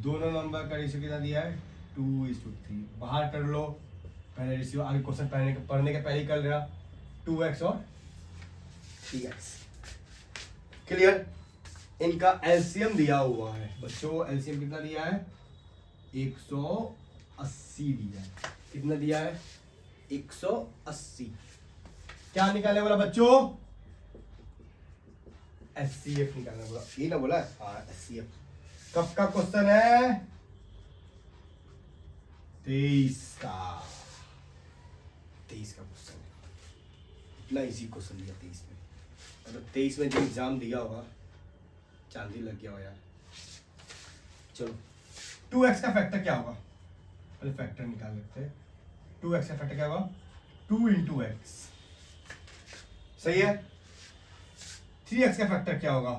दोनों नंबर का रेशियो कितना दिया है? 2:3। बाहर कर लो पहले रेशियो, आगे क्वेश्चन पढ़ने के पहले ही कर रहा। 2x और 3x। क्लियर? इनका एलसीएम दिया हुआ है बच्चों। एलसीएम कितना दिया है? 180 दिया है। कितना दिया है? 180। क्या निकालने वाला बच्चों? एचसीएफ निकालना बोला, ये ना बोला? हाँ, एचसीएफ। कब का क्वेश्चन है? 23 का। 23 का क्वेश्चन है। इतना इजी क्वेश्चन दिया 23 में। मतलब 23 में जो एग्जाम दिया होगा, चांदी लग गया हो यार। चलो 2x का फैक्टर क्या होगा, पहले फैक्टर निकाल लेते हैं। 2x का फैक्टर क्या होगा, 2 इंटू एक्स, सही है। 3x का फैक्टर क्या होगा,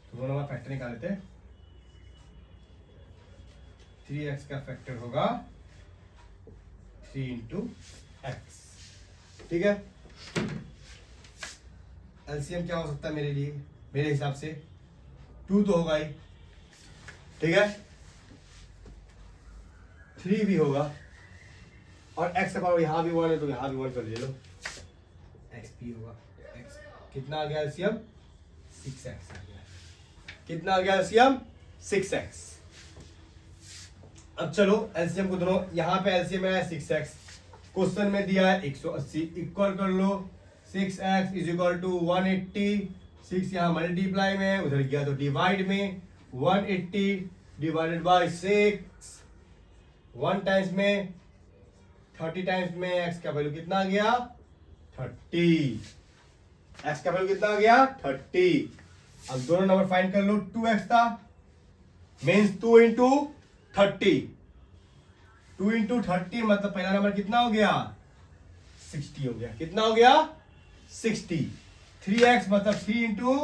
तो दोनों का फैक्टर निकाल लेते हैं। 3x का फैक्टर होगा 3 इंटू एक्स, ठीक है। एलसीएम क्या हो सकता है मेरे लिए, मेरे हिसाब से 2 तो होगा ही, ठीक है, 3 भी होगा, और x का पावर यहां भी 1 है तो यहां भी 1 कर ले लो, x भी होगा। x कितना आ गया एलसीएम, 6x आ गया। कितना आ गया एलसीएम, 6x। अब चलो एलसीएम को दोनों, यहां पे एलसीएम है 6x, क्वेश्चन में दिया है 180, इक्वल कर लो 6x इज इक्वल टू 180, 6 यहाँ मल्टीप्लाई में, उधर गया तो डिवाइड में, 180 डिवाइडेड बाय 6, 1 टाइम्स में 30 टाइम्स में x का वैल्यू कितना आ गया, 30। x का वैल्यू कितना आ गया, 30। अब दोनों नंबर फाइंड कर लो, 2x था मीन्स 2 इंटू 30, 2 इंटू 30 मतलब पहला नंबर कितना हो गया, 60 हो गया। कितना हो गया, 60। 3x मतलब 3 इंटू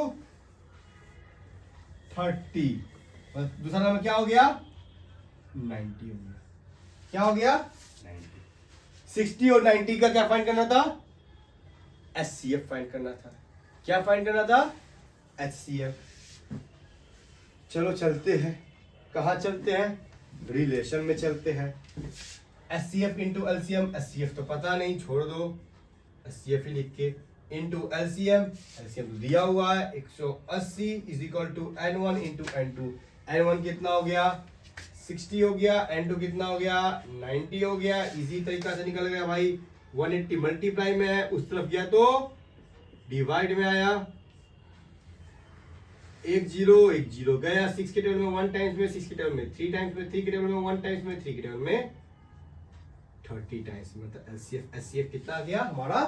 30, दूसरा नंबर क्या हो गया, 90 हो गया। क्या हो गया, 90। 60 और 90 का क्या फाइंड करना था, एचसीएफ फाइंड करना था। क्या फाइंड करना था, एचसीएफ। चलो चलते हैं, कहाँ चलते हैं, रिलेशन में चलते हैं। एचसीएफ इंटू एलसीएम, एचसीएफ तो पता नहीं, छोड़ दो, एचसीएफ ही लिख के, इंटू एलसीएम, एलसीएम तो दिया हुआ है 180 is equal to n1 into n2। n1 कितना हो गया, 60 हो गया, n2 कितना हो गया, 90 हो गया। इजी तरीका से निकल गया भाई, 180 मल्टीप्लाई में है, उस तरफ गया तो डिवाइड में आया, 1 0 1 0 गया, 6 के टेबल में 1 टाइम्स में, 6 के टेबल में 3 टाइम्स में, 3 के टेबल में 1 टाइम्स में, 3 के टेबल में 30 टाइम्स में। मतलब एचसीएफ, एचसीएफ कितना आ गया हमारा,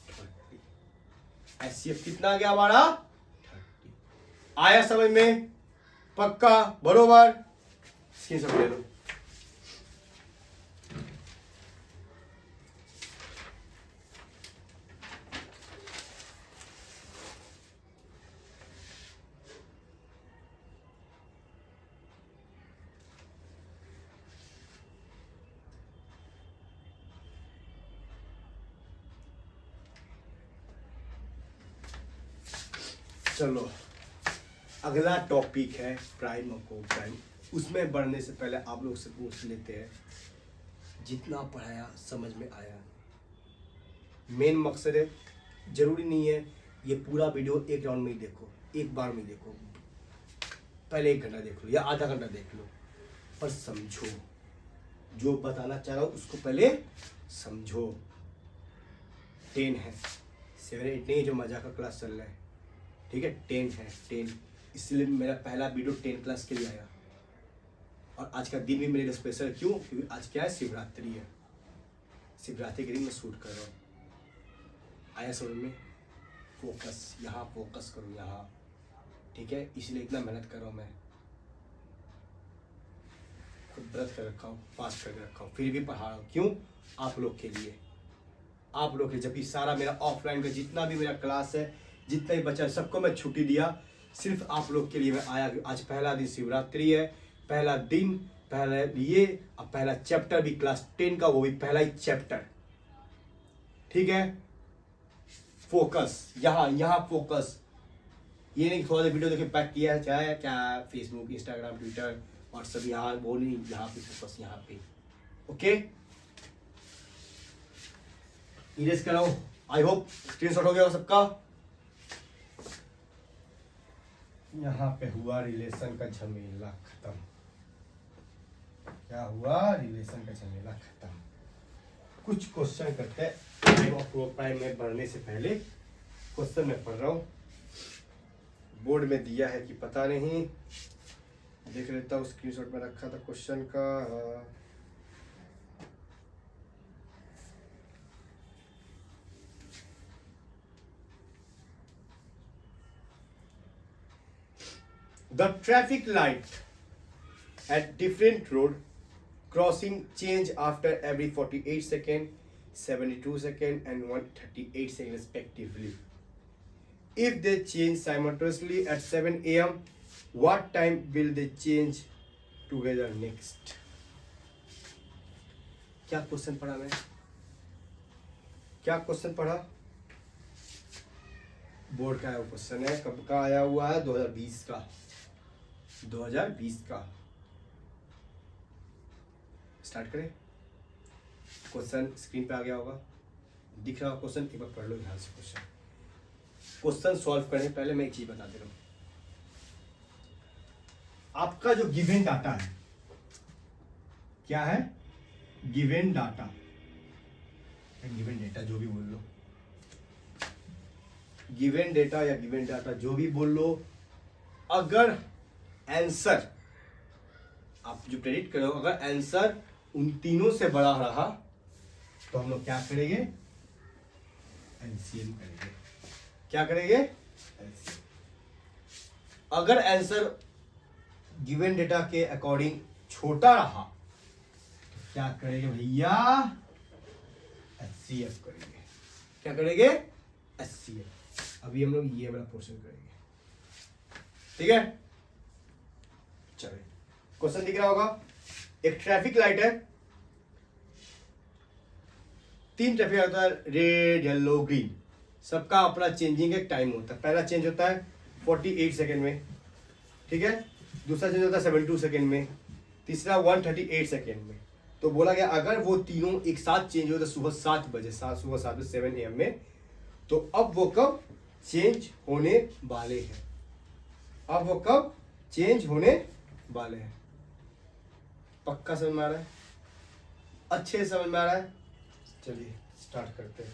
30। एचसीएफ कितना आ गया हमारा, 30। आया समझ में, पक्का, बरोबर, स्क्रीनशॉट ले लो। चलो अगला टॉपिक है प्राइम और को प्राइम। उसमें बढ़ने से पहले आप लोग से पूछ लेते हैं, जितना पढ़ाया समझ में आया, मेन मकसद है, जरूरी नहीं है ये पूरा वीडियो एक राउंड में ही देखो, एक बार में ही देखो, पहले 1 घंटा देख लो या आधा घंटा देख लो, पर समझो, जो बताना चाह रहा हूँ उसको पहले समझो। 10 है, 7 8 नहीं, जो मजा का क्लास चल रहा है, ठीक है, 10 है, 10, इसलिए मेरा पहला वीडियो 10 प्लस के लिए आया। और आज का दिन भी मेरे लिए स्पेशल, क्यों, क्योंकि आज क्या है, शिवरात्रि है, शिवरात्रि के दिन मैं शूट कर रहा हूँ। आया समझ में, फोकस, यहाँ फोकस करो यहाँ, ठीक है, इसलिए इतना मेहनत कर रहा हूँ मैं, खुद व्रत कर रखा हूँ, फास्ट करके रखा हूँ, फिर भी पढ़ा रहा हूँ, क्यों, आप लोग के लिए, आप लोग के, जबकि सारा मेरा ऑफलाइन का जितना भी मेरा क्लास है, जितना ही बच्चा, सबको मैं छुट्टी दिया, सिर्फ आप लोग के लिए मैं आया। आज पहला दिन शिवरात्रि है, पहला दिन, पहला ये, अब पहला चैप्टर भी क्लास 10 का, वो भी पहला ही चैप्टर, ठीक है। फोकस, यहाँ यहाँ फोकस, ये नहीं थोड़ा वीडियो देखे बैक किया है, चाहे क्या फेसबुक, इंस्टाग्राम, ट्विटर, व्हाट्सएप, यहाँ वो नहीं, यहाँ पे फोकस, यहाँ पे, ओके। इरेज कराओ, आई होप स्क्रीनशॉट हो गया सबका। यहाँ पे हुआ रिलेशन का झमेला खत्म, क्या हुआ, रिलेशन का झमेला खत्म। कुछ क्वेश्चन करते हैं, प्राइम में बढ़ने से पहले क्वेश्चन में पढ़ रहा हूँ, बोर्ड में दिया है कि पता नहीं, देख लेता हूँ, स्क्रीनशॉट में रखा था क्वेश्चन का। The traffic light at different road crossing change after every 48 second, 72 second and 138 second respectively. If they change simultaneously at 7 a.m., what time will they change together next? क्या क्वेश्चन पढ़ा मैं? क्या question पढ़ा? Board का question है. कब का आया हुआ है? 2020 का. 2020 का. स्टार्ट करें. क्वेश्चन स्क्रीन पे आ गया होगा, दिख रहा क्वेश्चन. एक बार पढ़ लो ध्यान से. क्वेश्चन सॉल्व करने पहले मैं एक चीज बता दे रहा हूं. आपका जो गिवन डाटा है, क्या है? गिवन डाटा, गिवन डेटा, जो भी बोल लो, गिवन डेटा या गिवन डाटा जो भी बोल लो. अगर आंसर आप जो प्रेडिक्ट करो, अगर आंसर उन तीनों से बड़ा रहा तो हम लोग क्या करेंगे? एलसीएम करेंगे. क्या करेंगे? एलसीएम. अगर आंसर गिवन डेटा के अकॉर्डिंग छोटा रहा तो क्या करेंगे भैया? एचसीएफ करेंगे. क्या करेंगे? एचसीएफ. अभी हम लोग ये वाला पोर्शन करेंगे. ठीक है, चलिए. क्वेश्चन दिख रहा होगा. एक ट्रैफिक लाइट है, 3 ट्रैफिक लाइट होता है, रेड, येलो, ग्रीन. सबका अपना चेंजिंग एक टाइम होता है. पहला चेंज होता है 48 सेकेंड में, ठीक है. दूसरा चेंज होता है 72 सेकेंड में. तीसरा 138 सेकेंड में. तो बोला गया अगर वो तीनों एक साथ चेंज हो तो सुबह 7 बजे, सुबह 7 बजे 7 AM में, तो अब वो कब चेंज होने वाले हैं? अब वो कब चेंज होने वाले हैं? पक्का समझ में आ रहा है? अच्छे से समझ में आ रहा है? चलिए स्टार्ट करते हैं.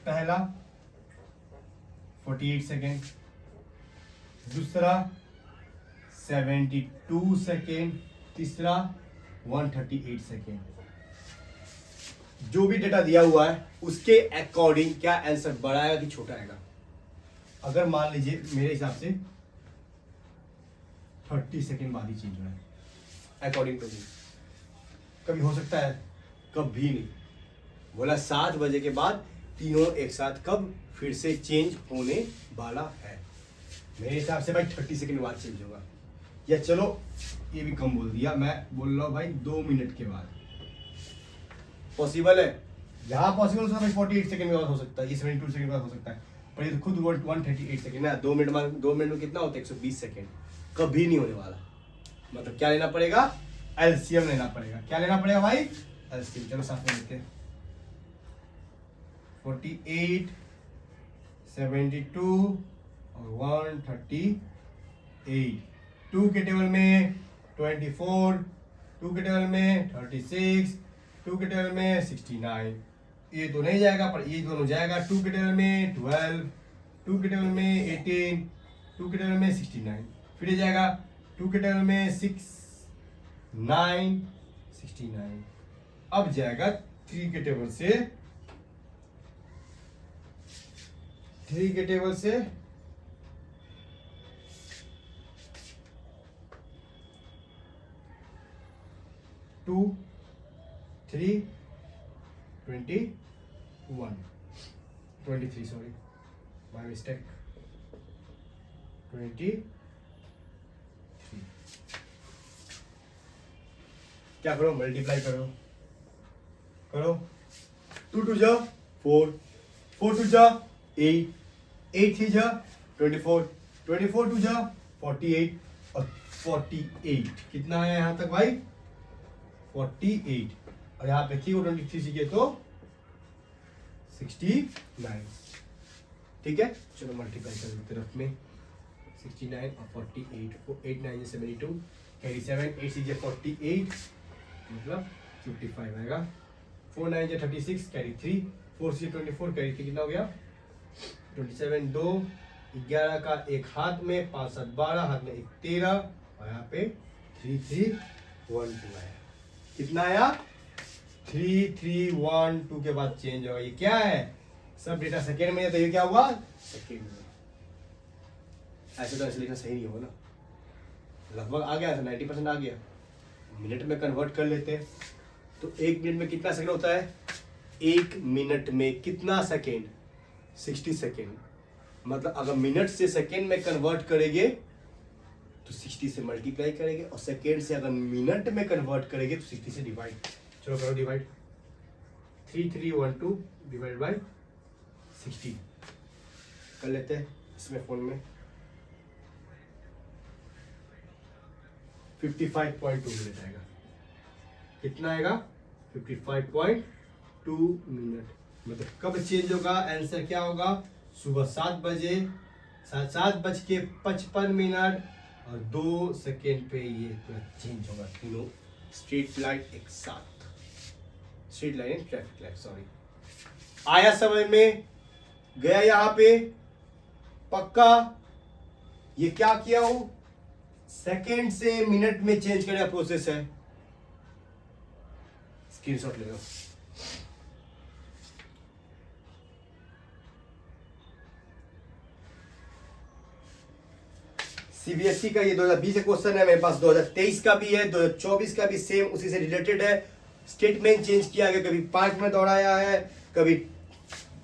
पहला 48 सेकेंड, दूसरा 72 सेकेंड, तीसरा 138 सेकेंड. जो भी डेटा दिया हुआ है उसके अकॉर्डिंग क्या आंसर बड़ा आएगा कि छोटा आएगा? अगर मान लीजिए मेरे हिसाब से 30 सेकेंड बाद ही चेंज हुआ है, अकॉर्डिंग टू मी. कभी हो सकता है? कभी नहीं. बोला 7 बजे के बाद तीनों एक साथ कब फिर से चेंज होने वाला है. मेरे हिसाब से भाई 30 सेकेंड बाद चेंज होगा. या चलो ये भी कम बोल दिया, मैं बोल रहा हूँ भाई 2 मिनट के बाद पॉसिबल है. जहाँ पॉसिबल हो भाई 48 सेकेंड के बाद हो सकता है, ये 72 सेकेंड के बाद हो सकता है. पर ये तो खुद 138 सेकेंड है. 2 मिनट में कितना होता है? 120 सेकेंड. कभी नहीं होने वाला. मतलब क्या लेना पड़ेगा? एलसीएम लेना पड़ेगा. क्या लेना पड़ेगा भाई? एलसीएम. चलो साथ में लेते हैं. 48, 72 और 138. 2 के टेबल में 24, 2 के टेबल में 36, 2 के टेबल में 69. ये तो नहीं जाएगा पर ये दोनों जाएगा. 2 के टेबल में 12, 2 के टेबल में 18, 2 के टेबल में 69. फिर ये जाएगा 2 के टेबल में 6, 9, 69. अब जाएगा 3 के टेबल से, 3 के टेबल से 2, 3, 21, 23, सॉरी माय मिस्टेक, 23. क्या करो? मल्टीप्लाई करो. 2 2 जा 4, 4 2 जा 8, 8 3 जा 24, 24 2 जा 48 और 48. कितना आया यहाँ तक भाई? 48. और यहाँ पे 3 और 23 सीखे तो 69. ठीक है, चलो मल्टीप्लाई कर देते तरफ में. 69 और 48, 8 9 72, कैरी 7, 8 6 48, मतलब 55 आएगा. 4 9 36, कैरी 3, 4 6 24, कैरी 3 कितना हो गया? 27 2, 11 का एक हाथ में, 5 7 12, हाथ में 1 13, और यहाँ पे 3 3 1 2 आया। कितना आया? 3 3 1 2 के बाद चेंज होगा। ये क्या है? सब डेटा सेकेंड में है, तो ये क्या हुआ? सेकेंड में। ऐसे तो ऐसे लिखना सही नहीं होगा ना। लगभग आ गया, 90% आ गया। मिनट में कन्वर्ट कर लेते हैं। तो 1 मिनट में कितना सेकंड होता है? 1 मिनट में कितना सेकंड? 60 सेकंड। मतलब अगर मिनट से सेकंड में कन्वर्ट करेंगे तो 60 से मल्टीप्लाई करेंगे, और सेकंड से अगर मिनट में कन्वर्ट करेंगे तो 60 से डिवाइड। चलो करो डिवाइड। 3312 डिवाइड बाय 60 कर लेते हैं इसमें फोन में। 55.2 मिनट आएगा। कितना आएगा? 55.2 मिनट। मतलब कब चेंज होगा? आंसर क्या होगा? सुबह 7 बजे 7:55 और 2 सेकेंड पे ये पूरा चेंज होगा। तीनों स्ट्रीट लाइट एक साथ, street light traffic light, sorry. आया समझ में? गया यहाँ पे? पक्का? ये क्या किया हूं? सेकेंड से मिनट में चेंज करने का प्रोसेस है। स्क्रीनशॉट ले लो। सीबीएसई का ये 2020 का क्वेश्चन है, मेरे पास 2023 का भी है, 2024 का भी सेम उसी से रिलेटेड है। स्टेटमेंट चेंज किया गया, कभी पार्क में दौड़ाया है, कभी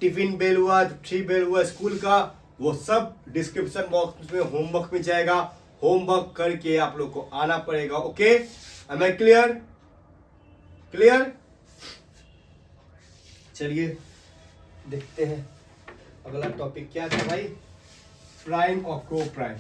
टिफिन बेल हुआ, 3 बेल हुआ स्कूल का, वो सब डिस्क्रिप्शन बॉक्स में होमवर्क में जाएगा। होमवर्क करके आप लोग को आना पड़ेगा। Okay, am I clear? Clear? चलिए देखते हैं अगला टॉपिक क्या था भाई। प्राइम और को प्राइम।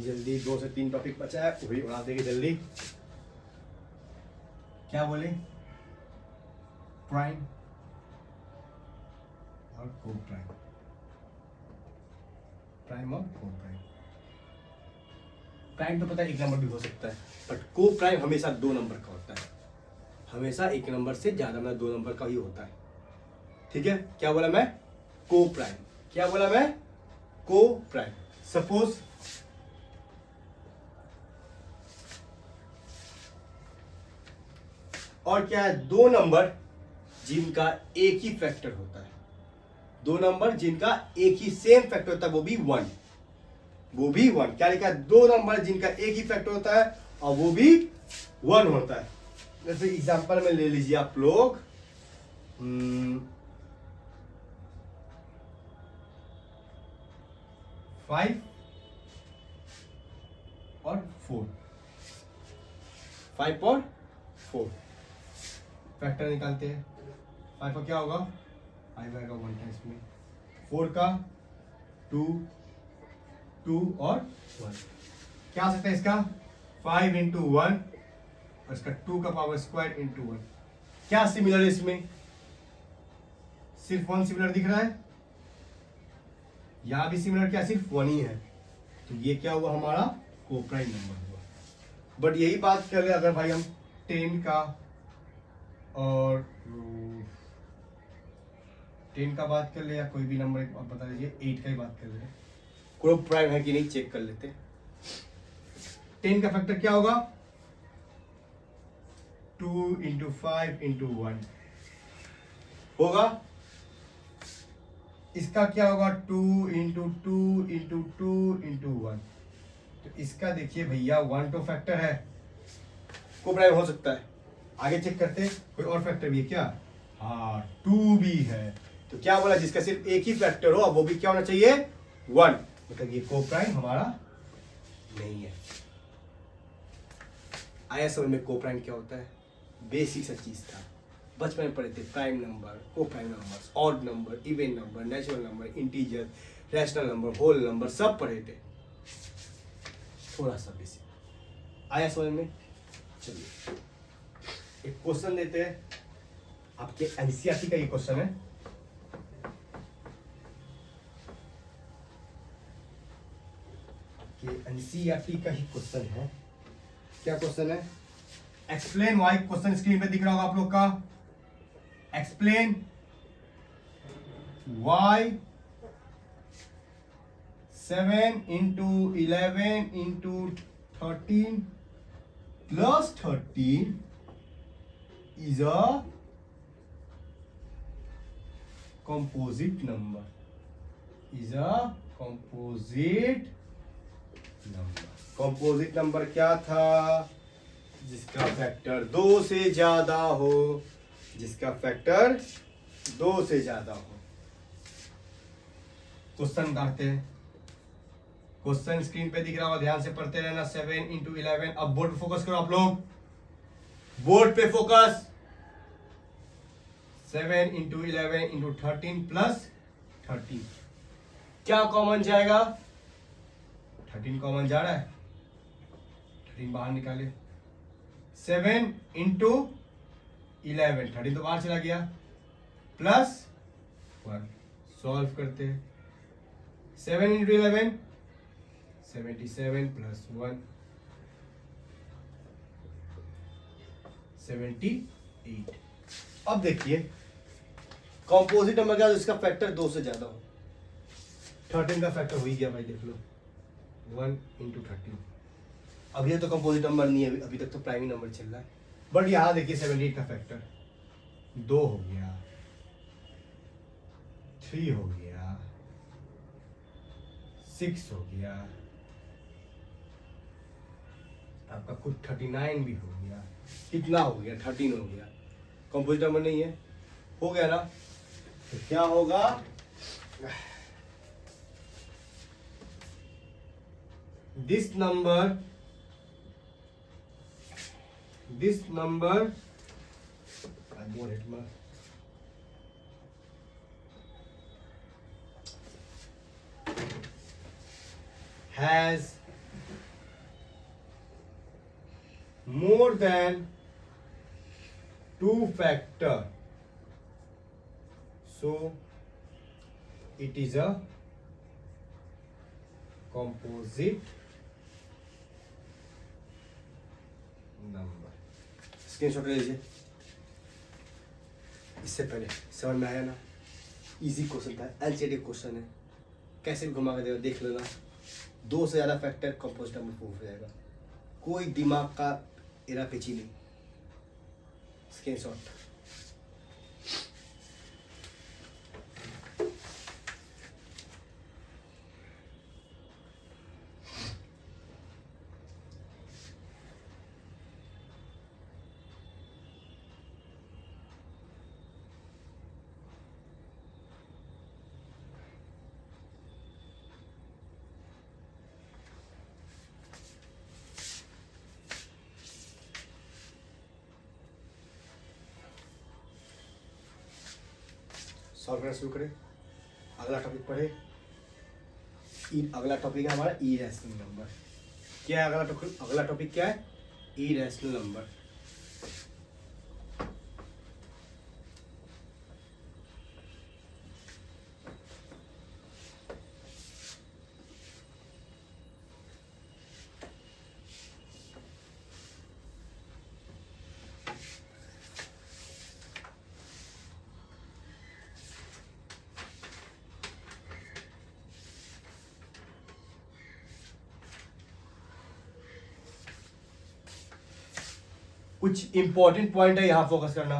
जल्दी 2 से 3 टॉपिक बचा है, वही उड़ा देंगे जल्दी। क्या बोले? प्राइम और को प्राइम। प्राइम और को प्राइम। प्राइम तो पता है 1 नंबर भी हो सकता है, बट को प्राइम हमेशा 2 नंबर का होता है। हमेशा 1 नंबर से ज्यादा, मतलब 2 नंबर का ही होता है। ठीक है? क्या बोला मैं? को प्राइम। क्या बोला मैं? को प्राइम। सपोज और क्या है? 2 नंबर जिनका एक ही फैक्टर होता है। 2 नंबर जिनका एक ही सेम फैक्टर होता है, वो भी 1। वो भी 1। क्या लिखा है? 2 नंबर जिनका एक ही फैक्टर होता है और वो भी 1 होता है। जैसे एग्जांपल में ले लीजिए आप लोग, 5 और 4। 5 और 4 फैक्टर निकालते हैं। 5 का क्या होगा? 5 आएगा 1 टाइम्स में। 4 का 2 2 और 1। क्या आ सकता है इसका? 5 × 1 और इसका 2 का पावर स्क्वायर × 1। क्या सिमिलर है इसमें? सिर्फ 1 सिमिलर दिख रहा है। यहां भी सिमिलर क्या? सिर्फ 1 ही है। तो ये क्या हुआ? हमारा को प्राइम नंबर हुआ। बट यही बात कर रहे अगर भाई हम 10 का और 10 का बात कर ले, या कोई भी नंबर आप बता दीजिए, 8 का ही बात कर ले, को प्राइम है कि नहीं चेक कर लेते। 10 का फैक्टर क्या होगा? 2 × 5 × 1 होगा। इसका क्या होगा? 2 × 2 × 2 × 1। तो इसका देखिए भैया 1 तो फैक्टर है, को प्राइम हो सकता है। आगे चेक करते हैं, कोई और फैक्टर भी है क्या? हाँ, 2 भी है। तो क्या बोला? जिसका सिर्फ एक ही फैक्टर हो, वो भी क्या होना चाहिए? 1। मतलब ये को प्राइम हमारा नहीं है। आया समझ में को प्राइम क्या होता है? बेसिक सा चीज था, बचपन में पढ़े थे। Prime number, co prime number, odd number, even number, natural number, integer, rational number, whole number, सब पढ़े थे। थोड़ा सा बेसिक। आया समझ में? चलिए एक क्वेश्चन देते हैं, आपके एनसीईआरटी का ये क्वेश्चन है। आपके एनसीईआरटी का ही क्वेश्चन है। क्या क्वेश्चन है? एक्सप्लेन वाई, क्वेश्चन स्क्रीन पे दिख रहा होगा आप लोग का। Explain why 7 into 11 into 13 plus 13 is a composite number. Is a composite number. composite number क्या था? जिसका फैक्टर 2 से ज्यादा हो, जिसका फैक्टर 2 से ज्यादा हो। क्वेश्चन करते हैं। क्वेश्चन स्क्रीन पे दिख रहा होगा, ध्यान से पढ़ते रहना। 7 into 11। अब बोर्ड पे फोकस करो आप लोग, बोर्ड पे फोकस। 7 into 11 into 13 plus 13 क्या कॉमन जाएगा? 13 कॉमन जा रहा है, 13 बाहर निकाले। 7 into 11, 13 तो बाहर चला गया, प्लस 1 सॉल्व करते हैं। 7 into 11 77 plus 1 78। अब देखिए कॉम्पोजिट नंबर क्या, जिसका फैक्टर 2 से ज्यादा हो। 13 का फैक्टर हो ही गया भाई, देख लो 1 into 13। अब ये तो कंपोजिट नंबर नहीं है, अभी तक तो प्राइम नंबर चल रहा है। बट यहां देखिए 78 का फैक्टर 2 हो गया, 3 हो गया, 6 हो गया, आपका खुद 39 भी हो गया। कितना हो गया? 13 हो गया। कंपोजिट नंबर नहीं है, हो गया ना? तो क्या होगा? This number has more than 2 factor, so it is a composite number। Screenshot ले लीजिए। इससे पहले समझ में आया ना? इजी क्वेश्चन था, एलसीडी क्वेश्चन है, कैसे भी घुमा के देगा, देख लेना। 2 से ज्यादा फैक्टर कंपोजिट नंबर प्रूफ हो जाएगा, कोई दिमाग का एरा पेची नहीं। स्क्रीनशॉट। सॉल्व करना शुरू करें। अगला टॉपिक पढ़े। अगला टॉपिक है हमारा इरेशनल नंबर। क्या है अगला टॉपिक क्या है? Irrational number. कुछ इंपॉर्टेंट पॉइंट है, यहां फोकस करना,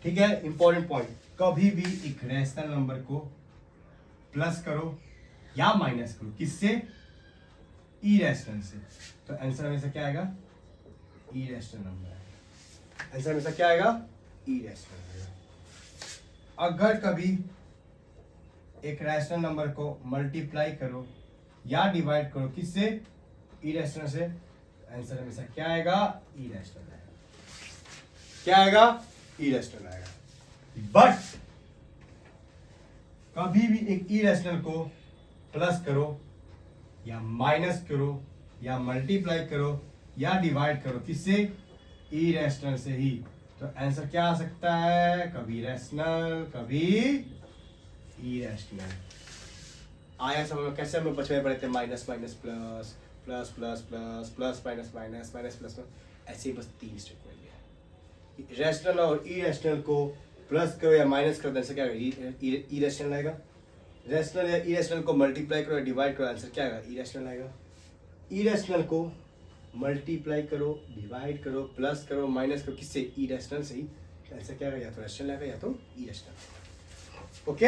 ठीक है? इंपॉर्टेंट पॉइंट, कभी भी एक रैशनल नंबर को प्लस करो या माइनस करो, किससे? इरेशनल से। तो आंसर हमेशा क्या आएगा? इरेशनल नंबर आएगा। आंसर हमेशा क्या आएगा? इरेशनल आएगा। अगर कभी एक रैशनल नंबर को मल्टीप्लाई करो या डिवाइड karo किससे? इरेशनल से, आंसर हमेशा क्या आएगा? इरेशनल आएगा। क्या आएगा? इरेशनल आएगा। बट कभी भी एक इरेशनल को प्लस करो या माइनस करो या मल्टीप्लाई करो या डिवाइड करो, किससे? इरेशनल से ही। तो आंसर क्या आ सकता है? कभी रैशनल कभी इरेशनल। आया समझ में? कैसे हम लोग बचपन में पढ़े थे, minus minus plus, plus plus plus, plus minus minus, minus plus plus, ऐसे ही बस 3 स्टेटमेंट है। रैशनल और इरेशनल को प्लस करो या माइनस करो, आंसर क्या आएगा? इरेशनल आएगा। रैशनल या इरेशनल को मल्टीप्लाई करो या डिवाइड करो, आंसर क्या आएगा? इरेशनल आएगा। इरेशनल को मल्टीप्लाई करो, डिवाइड करो, प्लस करो, माइनस करो, किससे? इरेशनल से ही। आंसर क्या आएगा? या तो रैशनल आएगा या तो इरेशनल। ओके,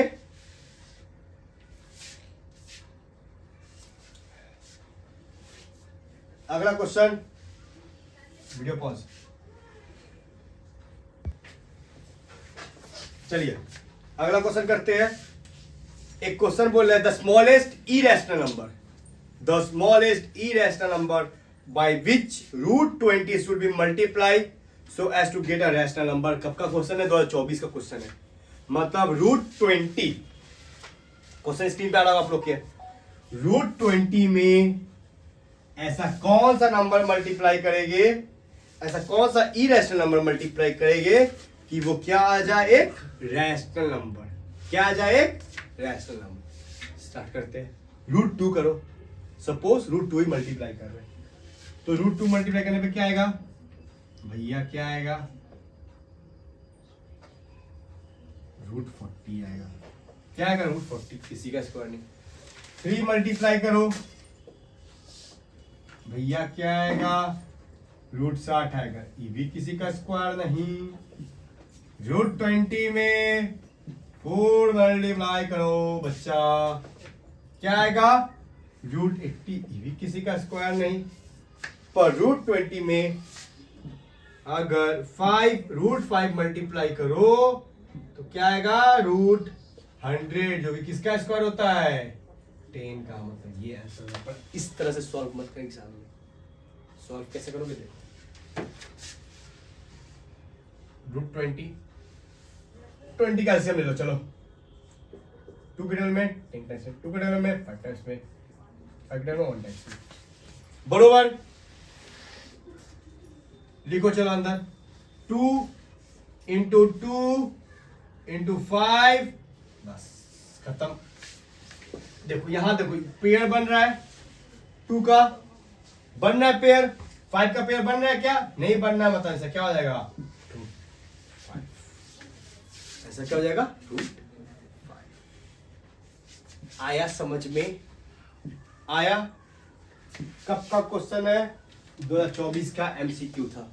अगला क्वेश्चन, वीडियो पॉज। चलिए अगला क्वेश्चन करते हैं। एक क्वेश्चन बोल रहा है, the smallest irrational number, the smallest irrational number by which root 20 should be multiply so as to get a rational number. कब का क्वेश्चन है? 2024 का क्वेश्चन है। मतलब रूट 20, क्वेश्चन स्क्रीन पे आ रहा है आप लोग के। रूट 20 में ऐसा कौन सा नंबर मल्टीप्लाई करेंगे, ऐसा कौन सा इरेशनल नंबर मल्टीप्लाई करेंगे कि वो क्या आ जाए? एक रैशनल नंबर। क्या आ जाए? एक रैशनल नंबर। स्टार्ट करते हैं। रूट 2 करो, सपोज रूट 2 ही मल्टीप्लाई कर रहे हैं, तो रूट 2 मल्टीप्लाई करने पे क्या आएगा भैया? क्या आएगा? रूट 40 आएगा। क्या आएगा? रूट 40, किसी का स्क्वायर नहीं। 3 मल्टीप्लाई करो भैया, क्या आएगा? रूट 60 आएगा। ये भी किसी का स्क्वायर नहीं। रूट 20 में 4 मल्टीप्लाई करो बच्चा, क्या आएगा? रूट 80। ये भी किसी का स्क्वायर नहीं। पर रूट 20 में अगर रूट 5 मल्टीप्लाई करो तो क्या आएगा? रूट 100, जो भी किसका स्क्वायर होता है? 10 का। मतलब ये आंसर है। पर इस तरह से सॉल्व मत करें एग्जाम में। सॉल्व कैसे करोगे? देखो, रूट 20 का एलसीएम ले लो। चलो 2 के टेबल में 10 टाइम्स में, 2 के टेबल में 5 टाइम्स में, 5 के टेबल में 1 टाइम्स में, बरोबर। लिखो चलो अंदर, 2 इंटू 2 इंटू 5, बस खत्म। देखो यहां देखो, पेयर बन रहा है 2 का, बन रहा है पेयर, 5 का पेयर बन रहा है क्या? नहीं बन रहा है। मतलब ऐसा क्या हो जाएगा? रूट 5। ऐसा क्या हो जाएगा? रूट 5। आया समझ में? आया? कब का क्वेश्चन है? 2024 का एमसीक्यू था।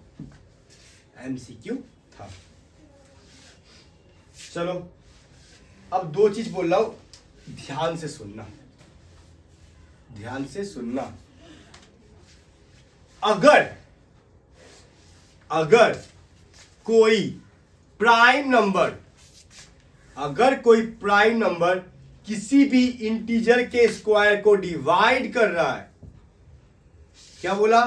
एमसीक्यू था। चलो अब 2 चीज बोल रहा हूं, ध्यान से सुनना, ध्यान से सुनना। अगर कोई प्राइम नंबर किसी भी इंटीजर के स्क्वायर को डिवाइड कर रहा है, क्या बोला?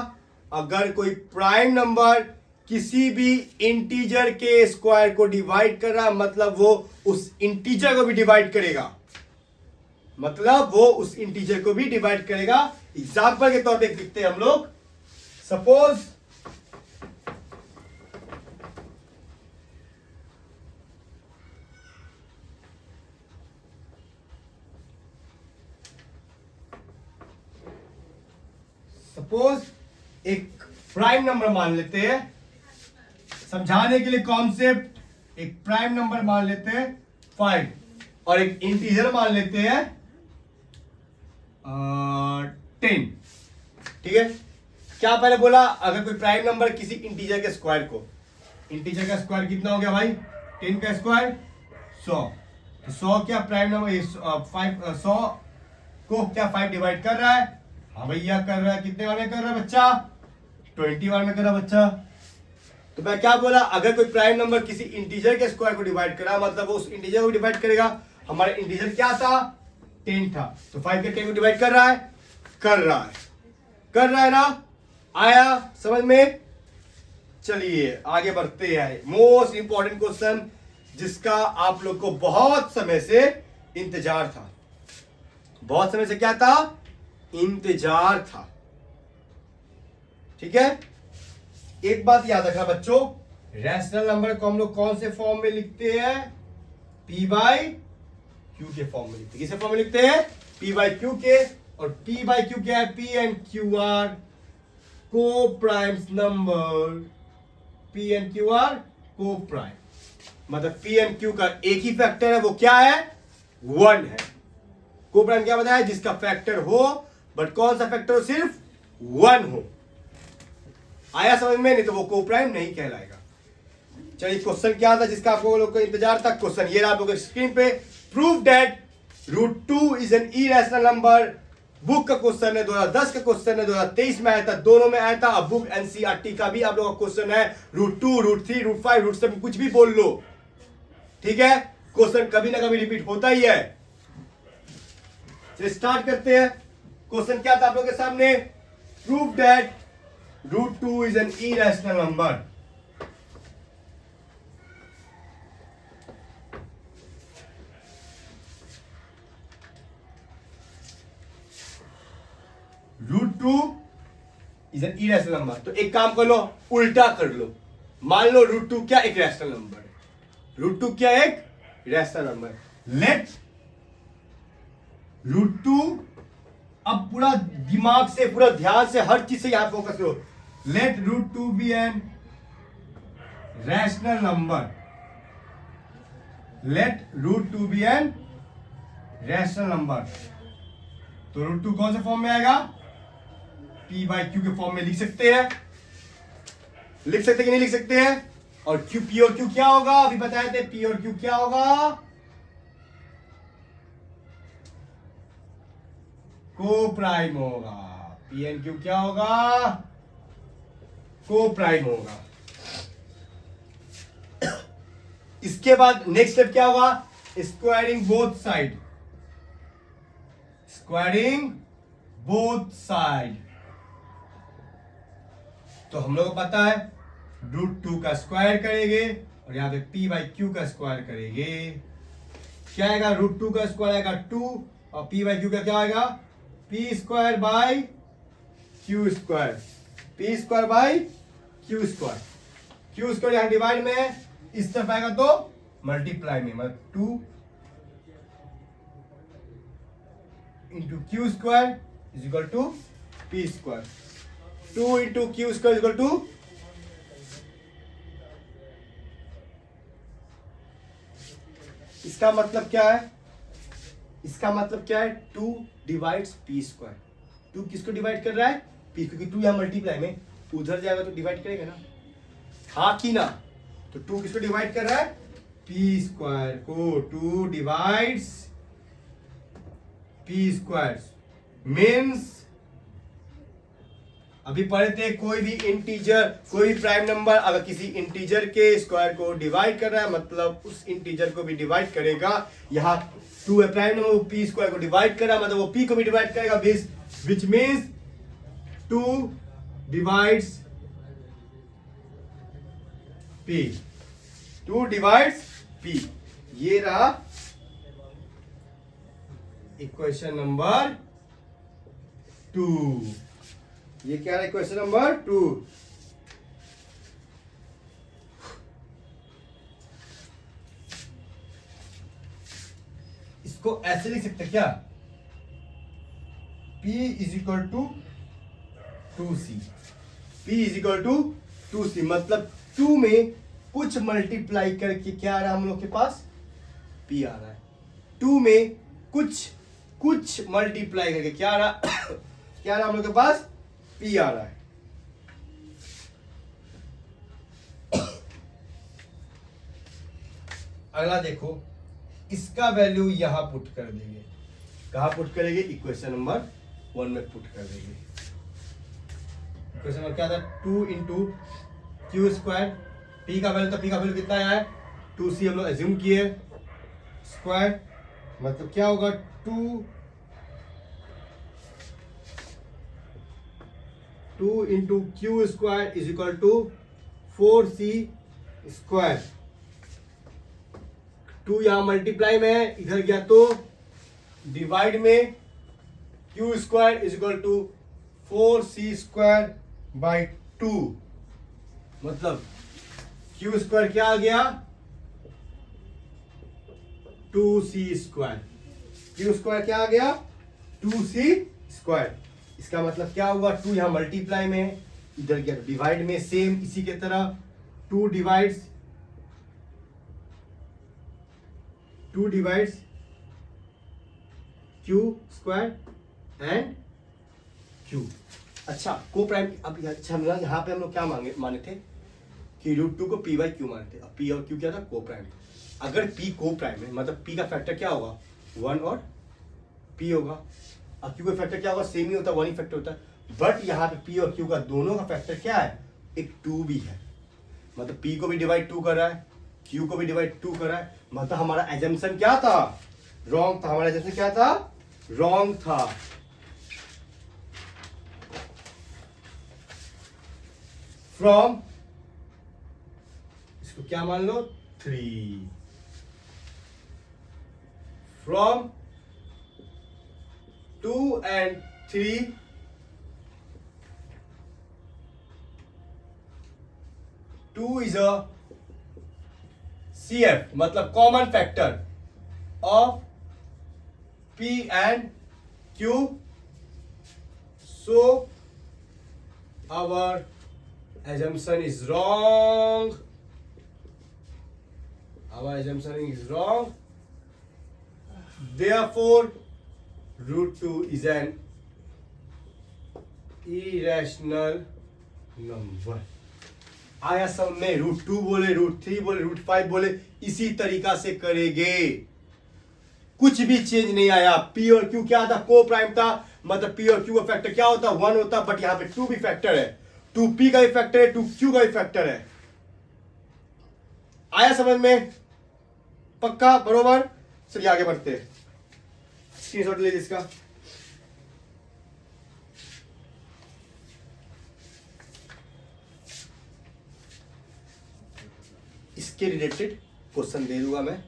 अगर कोई प्राइम नंबर किसी भी इंटीजर के स्क्वायर को डिवाइड कर रहा है, मतलब वो उस इंटीजर को भी डिवाइड करेगा। एग्जाम्पल के तौर पे लिखते हैं हम लोग। सपोज एक प्राइम नंबर मान लेते हैं, समझाने के लिए कॉन्सेप्ट, एक प्राइम नंबर मान लेते हैं 5 और एक इंटीजर मान लेते हैं 10। ठीक है? क्या पहले बोला? अगर कोई प्राइम नंबर किसी इंटीजर के स्क्वायर को, इंटीजर का स्क्वायर कितना हो गया भाई? 10 का स्क्वायर 100। तो 100 क्या प्राइम नंबर 100 को क्या 5 डिवाइड कर रहा है? हाँ भैया कर रहा है। कितने बार में कर रहा है बच्चा? 20 बार में कर रहा है बच्चा। तो मैं क्या बोला? अगर कोई प्राइम नंबर किसी इंटीजर के स्क्वायर को डिवाइड कर रहा है, मतलब वो उस इंटीजर को डिवाइड करेगा। हमारा इंटीजर क्या था? 10 था। तो 5 के 10 को डिवाइड कर रहा है? कर रहा है ना? आया समझ में? चलिए आगे बढ़ते हैं। मोस्ट इंपॉर्टेंट क्वेश्चन, जिसका आप लोग को बहुत समय से इंतजार था। बहुत समय से क्या था? इंतजार था। ठीक है, एक बात याद रखना बच्चों, रैशनल नंबर को हम लोग कौन से फॉर्म में लिखते हैं? P बाई क्यू के फॉर्म में लिखते हैं। किसे फॉर्म में लिखते हैं? P बाई क्यू के। और P बाई क्यू क्या है? P एंड क्यू आर को primes number. P and Q R को प्राइम, मतलब P एंड क्यू का एक ही फैक्टर है, वो क्या है? 1 है। को प्राइम क्या बताया? जिसका फैक्टर हो, बट कौन सा फैक्टर हो? सिर्फ 1 हो। आया समझ में? नहीं तो वो को प्राइम नहीं कहलाएगा। चलिए, क्वेश्चन क्या था जिसका आप लोगों को इंतजार था? क्वेश्चन ये रहा आप लोगों की स्क्रीन पे। Prove that √2 is an irrational number. Book का क्वेश्चन है, 2010 का क्वेश्चन है, 2023 में आया था, दोनों में आया था। अब बुक एनसीईआरटी का भी आप लोगों का क्वेश्चन है। √2, √3, √5, √7 कुछ भी बोल लो, ठीक है? क्वेश्चन कभी ना कभी रिपीट होता ही है। चलिए स्टार्ट करते हैं। क्वेश्चन क्या था आप लोगों के सामने? Prove that √2 is an irrational number. √2 is an irrational number. तो एक काम कर लो, उल्टा कर लो। मान लो √2 क्या? एक रैशनल नंबर है। √2 क्या? एक रैशनल नंबर है। लेट √2, अब पूरा दिमाग से, पूरा ध्यान से, हर चीज से यहां फोकस करो। Let √2 be an rational number. Let √2 be an rational number. तो √2 कौन से फॉर्म में आएगा? P बाई क्यू के फॉर्म में लिख सकते हैं। लिख सकते कि नहीं लिख सकते हैं? और क्यू, P और Q क्या होगा? अभी बताए थे, P और Q क्या होगा? को प्राइम होगा। P एंड Q क्या होगा? को प्राइम होगा। इसके बाद नेक्स्ट स्टेप क्या होगा? Squaring both side. Squaring both side. तो हम लोग को पता है √2 का स्क्वायर करेंगे और यहां पे P बाई क्यू का स्क्वायर करेंगे। क्या आएगा? √2 का स्क्वायर आएगा 2 और P बाई क्यू का क्या आएगा? P square by Q square. P square by Q square. Q square यहां डिवाइड में है, इस तरफ आएगा तो मल्टीप्लाई में, मतलब 2 into q square is equal to P square. 2 into q square equal to, इसका मतलब क्या है? इसका मतलब क्या है? 2 डिवाइड्स P स्क्वायर। 2 किसको डिवाइड कर रहा है? P, क्योंकि 2 यहां मल्टीप्लाई में, उधर जाएगा तो डिवाइड करेगा ना, हाँ कि ना? तो 2 किसको डिवाइड कर रहा है? P स्क्वायर को। 2 डिवाइड्स P स्क्वायर मीन्स, अभी पढ़े थे, कोई भी इंटीजर, कोई भी प्राइम नंबर अगर किसी इंटीजर के स्क्वायर को डिवाइड कर रहा है, मतलब उस इंटीजर को भी डिवाइड करेगा। यहां 2 है प्राइम नंबर, वो P स्क्वायर को डिवाइड कर रहा है, मतलब वो P को भी डिवाइड करेगा, which means 2 divides P। 2 divides P। ये रहा इक्वेशन नंबर 2। ये क्या है? Question number 2। इसको ऐसे लिख सकते क्या? P is equal to 2C। P is equal to 2C, मतलब 2 में कुछ मल्टीप्लाई करके क्या आ रहा है हम लोग के पास? P आ रहा है। 2 में कुछ मल्टीप्लाई करके क्या आ रहा क्या आ रहा है हम लोग के पास? P आ रहा है। अगला देखो, इसका वैल्यू यहां पुट कर देंगे। कहां पुट करेंगे? इक्वेशन नंबर 1 में पुट कर देंगे। इक्वेशन नंबर क्या था? 2 इंटू क्यू स्क्वायर। P का वैल्यू, तो P का वैल्यू कितना आया है? 2C हम लोग एज्यूम किए, स्क्वायर मतलब क्या होगा? 2 into q square is equal to 4C square. 2 यहां मल्टीप्लाई में है, इधर गया तो डिवाइड में, q square is equal to 4c square by 2, मतलब क्यू स्क्वायर क्या आ गया 2c स्क्वायर, क्यू स्क्वायर क्या आ गया 2c स्क्वायर। इसका मतलब क्या हुआ 2 यहां मल्टीप्लाई में है, इधर क्या डिवाइड में, सेम इसी के तरह 2 divides Q square and Q. अच्छा को प्राइम, अब अच्छा यहाँ पे हम लोग क्या माने थे कि √2 को p बाई क्यू माने थे। अब p और q क्या था को प्राइम। अगर p को प्राइम है मतलब p का फैक्टर क्या होगा 1 और p होगा, अब q का फैक्टर क्या होगा सेम ही होता है 1 ही फैक्टर होता है। बट यहाँ पे p और q का दोनों का फैक्टर क्या है एक 2 भी है, मतलब p को भी डिवाइड 2 कर रहा है q को भी डिवाइड 2 कर रहा है, मतलब हमारा एजम्पशन क्या था रॉन्ग था, हमारा एजम्पशन क्या था रॉन्ग था। फ्रॉम इसको क्या मान लो 3, from 2 and 3 2 is a CF मतलब common factor of P and Q, so our assumption is wrong, our assumption is wrong, therefore √2 is an irrational number। आया सब में √2 बोले √3 बोले √5 बोले इसी तरीका से करेंगे, कुछ भी चेंज नहीं आया। P और Q क्या था को प्राइम था, मतलब P और Q का फैक्टर क्या होता 1 होता, बट यहाँ पे 2 भी फैक्टर है, 2P का भी फैक्टर है 2Q का भी फैक्टर है। आया समझ में पक्का बरोबर। चलिए आगे बढ़ते हैं, स्क्रीनशॉट ले इसका। इसके रिलेटेड क्वेश्चन दे दूंगा मैं,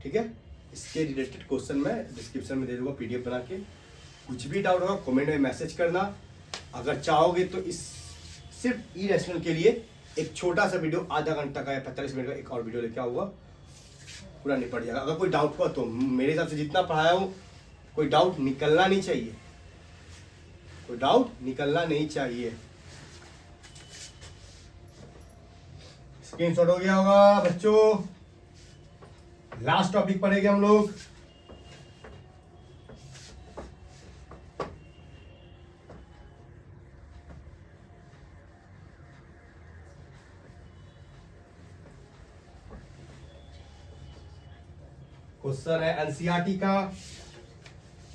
ठीक है, इसके रिलेटेड क्वेश्चन मैं डिस्क्रिप्शन में दे दूंगा पीडीएफ बना के। कुछ भी डाउट होगा कमेंट में मैसेज करना। अगर चाहोगे तो इस सिर्फ इरेशनल के लिए एक छोटा सा वीडियो आधा घंटा का या 45 मिनट का एक और वीडियो लेके आऊंगा, पूरा निपट जाएगा। अगर कोई डाउट हुआ तो मेरे हिसाब से जितना पढ़ाया हूँ कोई डाउट निकलना नहीं चाहिए, कोई डाउट निकलना नहीं चाहिए। स्क्रीनशॉट हो गया होगा बच्चों। लास्ट टॉपिक पढ़ेंगे हम लोग, क्वेश्चन है एनसीईआरटी का।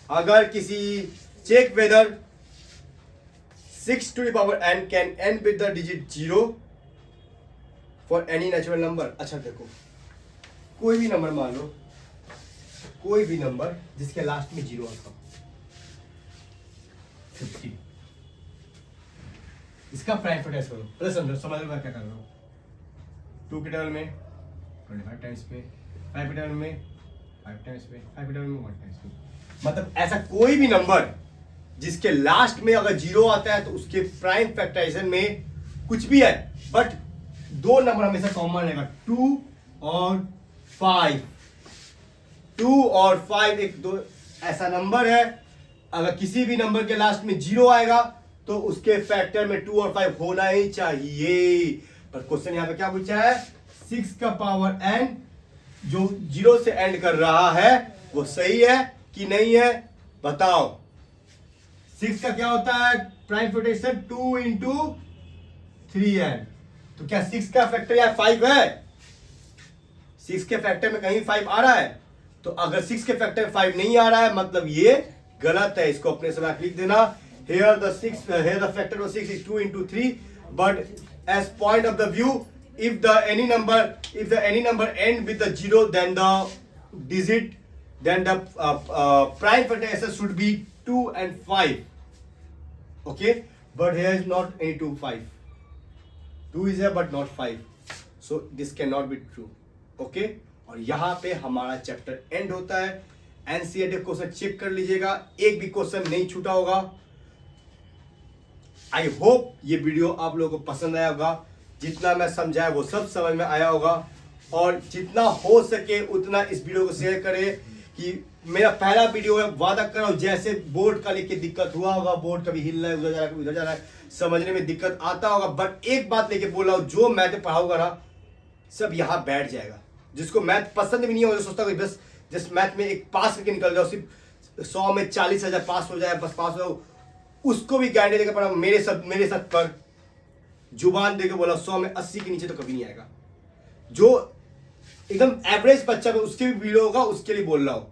अगर किसी check whether 6 to the power n can end with the digit 0 for any natural number। अच्छा देखो कोई भी नंबर मान लो, कोई भी नंबर जिसके लास्ट में 0 आता, 50, इसका प्राइम फैक्टर करो, पहले समझो समझ लो मैं क्या कर रहा हूँ। 2 के टेबल में 25 टाइम्स पे, 5 के टेबल में 5 टाइम्स पे, 5 के टेबल में 1 टाइम्स पे, मतलब ऐसा कोई भी नंबर जिसके लास्ट में अगर 0 आता है तो उसके प्राइम फैक्टराइजेशन में कुछ भी है, बट 2 नंबर हमेशा कॉमन रहेगा 2 और 5। 2 और 5 एक दो ऐसा नंबर है, अगर किसी भी नंबर के लास्ट में 0 आएगा तो उसके फैक्टर में 2 और 5 होना ही चाहिए। पर क्वेश्चन यहाँ पे क्या पूछा है 6 का पावर n जो 0 से एंड कर रहा है वो सही है कि नहीं है बताओ। 6 का क्या होता है प्राइम फैक्टराइजेशन 2 into 3n, तो क्या 6 का फैक्टर या 5 है, 6 के फैक्टर में कहीं 5 आ रहा है, तो अगर 6 के फैक्टर में 5 नहीं आ रहा है मतलब ये गलत है, इसको अपने समय लिख देना। here the factor of 6 is 2 into 3, but as point of the view if the any number end with the 0 then the digit then the prime factorization should be 2 and 5, okay, but here is not any 2 5, 2 is here but not 5, so this cannot be true, okay। और यहाँ पे हमारा chapter and होता है। NCERT question check कर लीजिएगा, एक भी क्वेश्चन नहीं छूटा होगा। आई होप ये वीडियो आप लोगों को पसंद आया होगा, जितना मैं समझाया वो सब समझ में आया होगा, और जितना हो सके उतना इस वीडियो को शेयर करें। कि मेरा पहला वीडियो है, वादा कर रहा हूं, जैसे बोर्ड का लेके दिक्कत हुआ होगा, बोर्ड कभी हिल रहा है, उधर जा रहा है, उधर जा रहा है, समझने में दिक्कत आता होगा, बट एक बात लेके बोल रहा हूं, जो मैथ पढ़ाऊंगा ना सब यहाँ बैठ जाएगा। जिसको मैथ पसंद भी नहीं होगा, जो सोचता है बस जिस मैथ में एक पास करके निकल जाओ, सिर्फ 100 में 40,000 पास हो जाए, बस पास हो, उसको भी गारंटी देकर पढ़ा। मेरे साथ पर जुबान देकर बोला 100 में 80 के नीचे तो कभी नहीं आएगा। जो एकदम एवरेज बच्चा में उसके भी वीडियो होगा, उसके लिए बोल रहा हूं,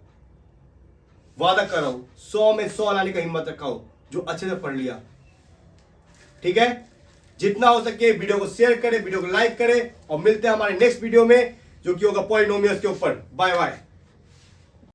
वादा कर रहा हूं 100 में 100 लाने का हिम्मत रखा हो जो अच्छे से पढ़ लिया। ठीक है, जितना हो सके वीडियो को शेयर करें, वीडियो को लाइक करें, और मिलते हैं हमारे नेक्स्ट वीडियो में जो कि होगा पॉलिनोमियल्स के ऊपर। Bye bye.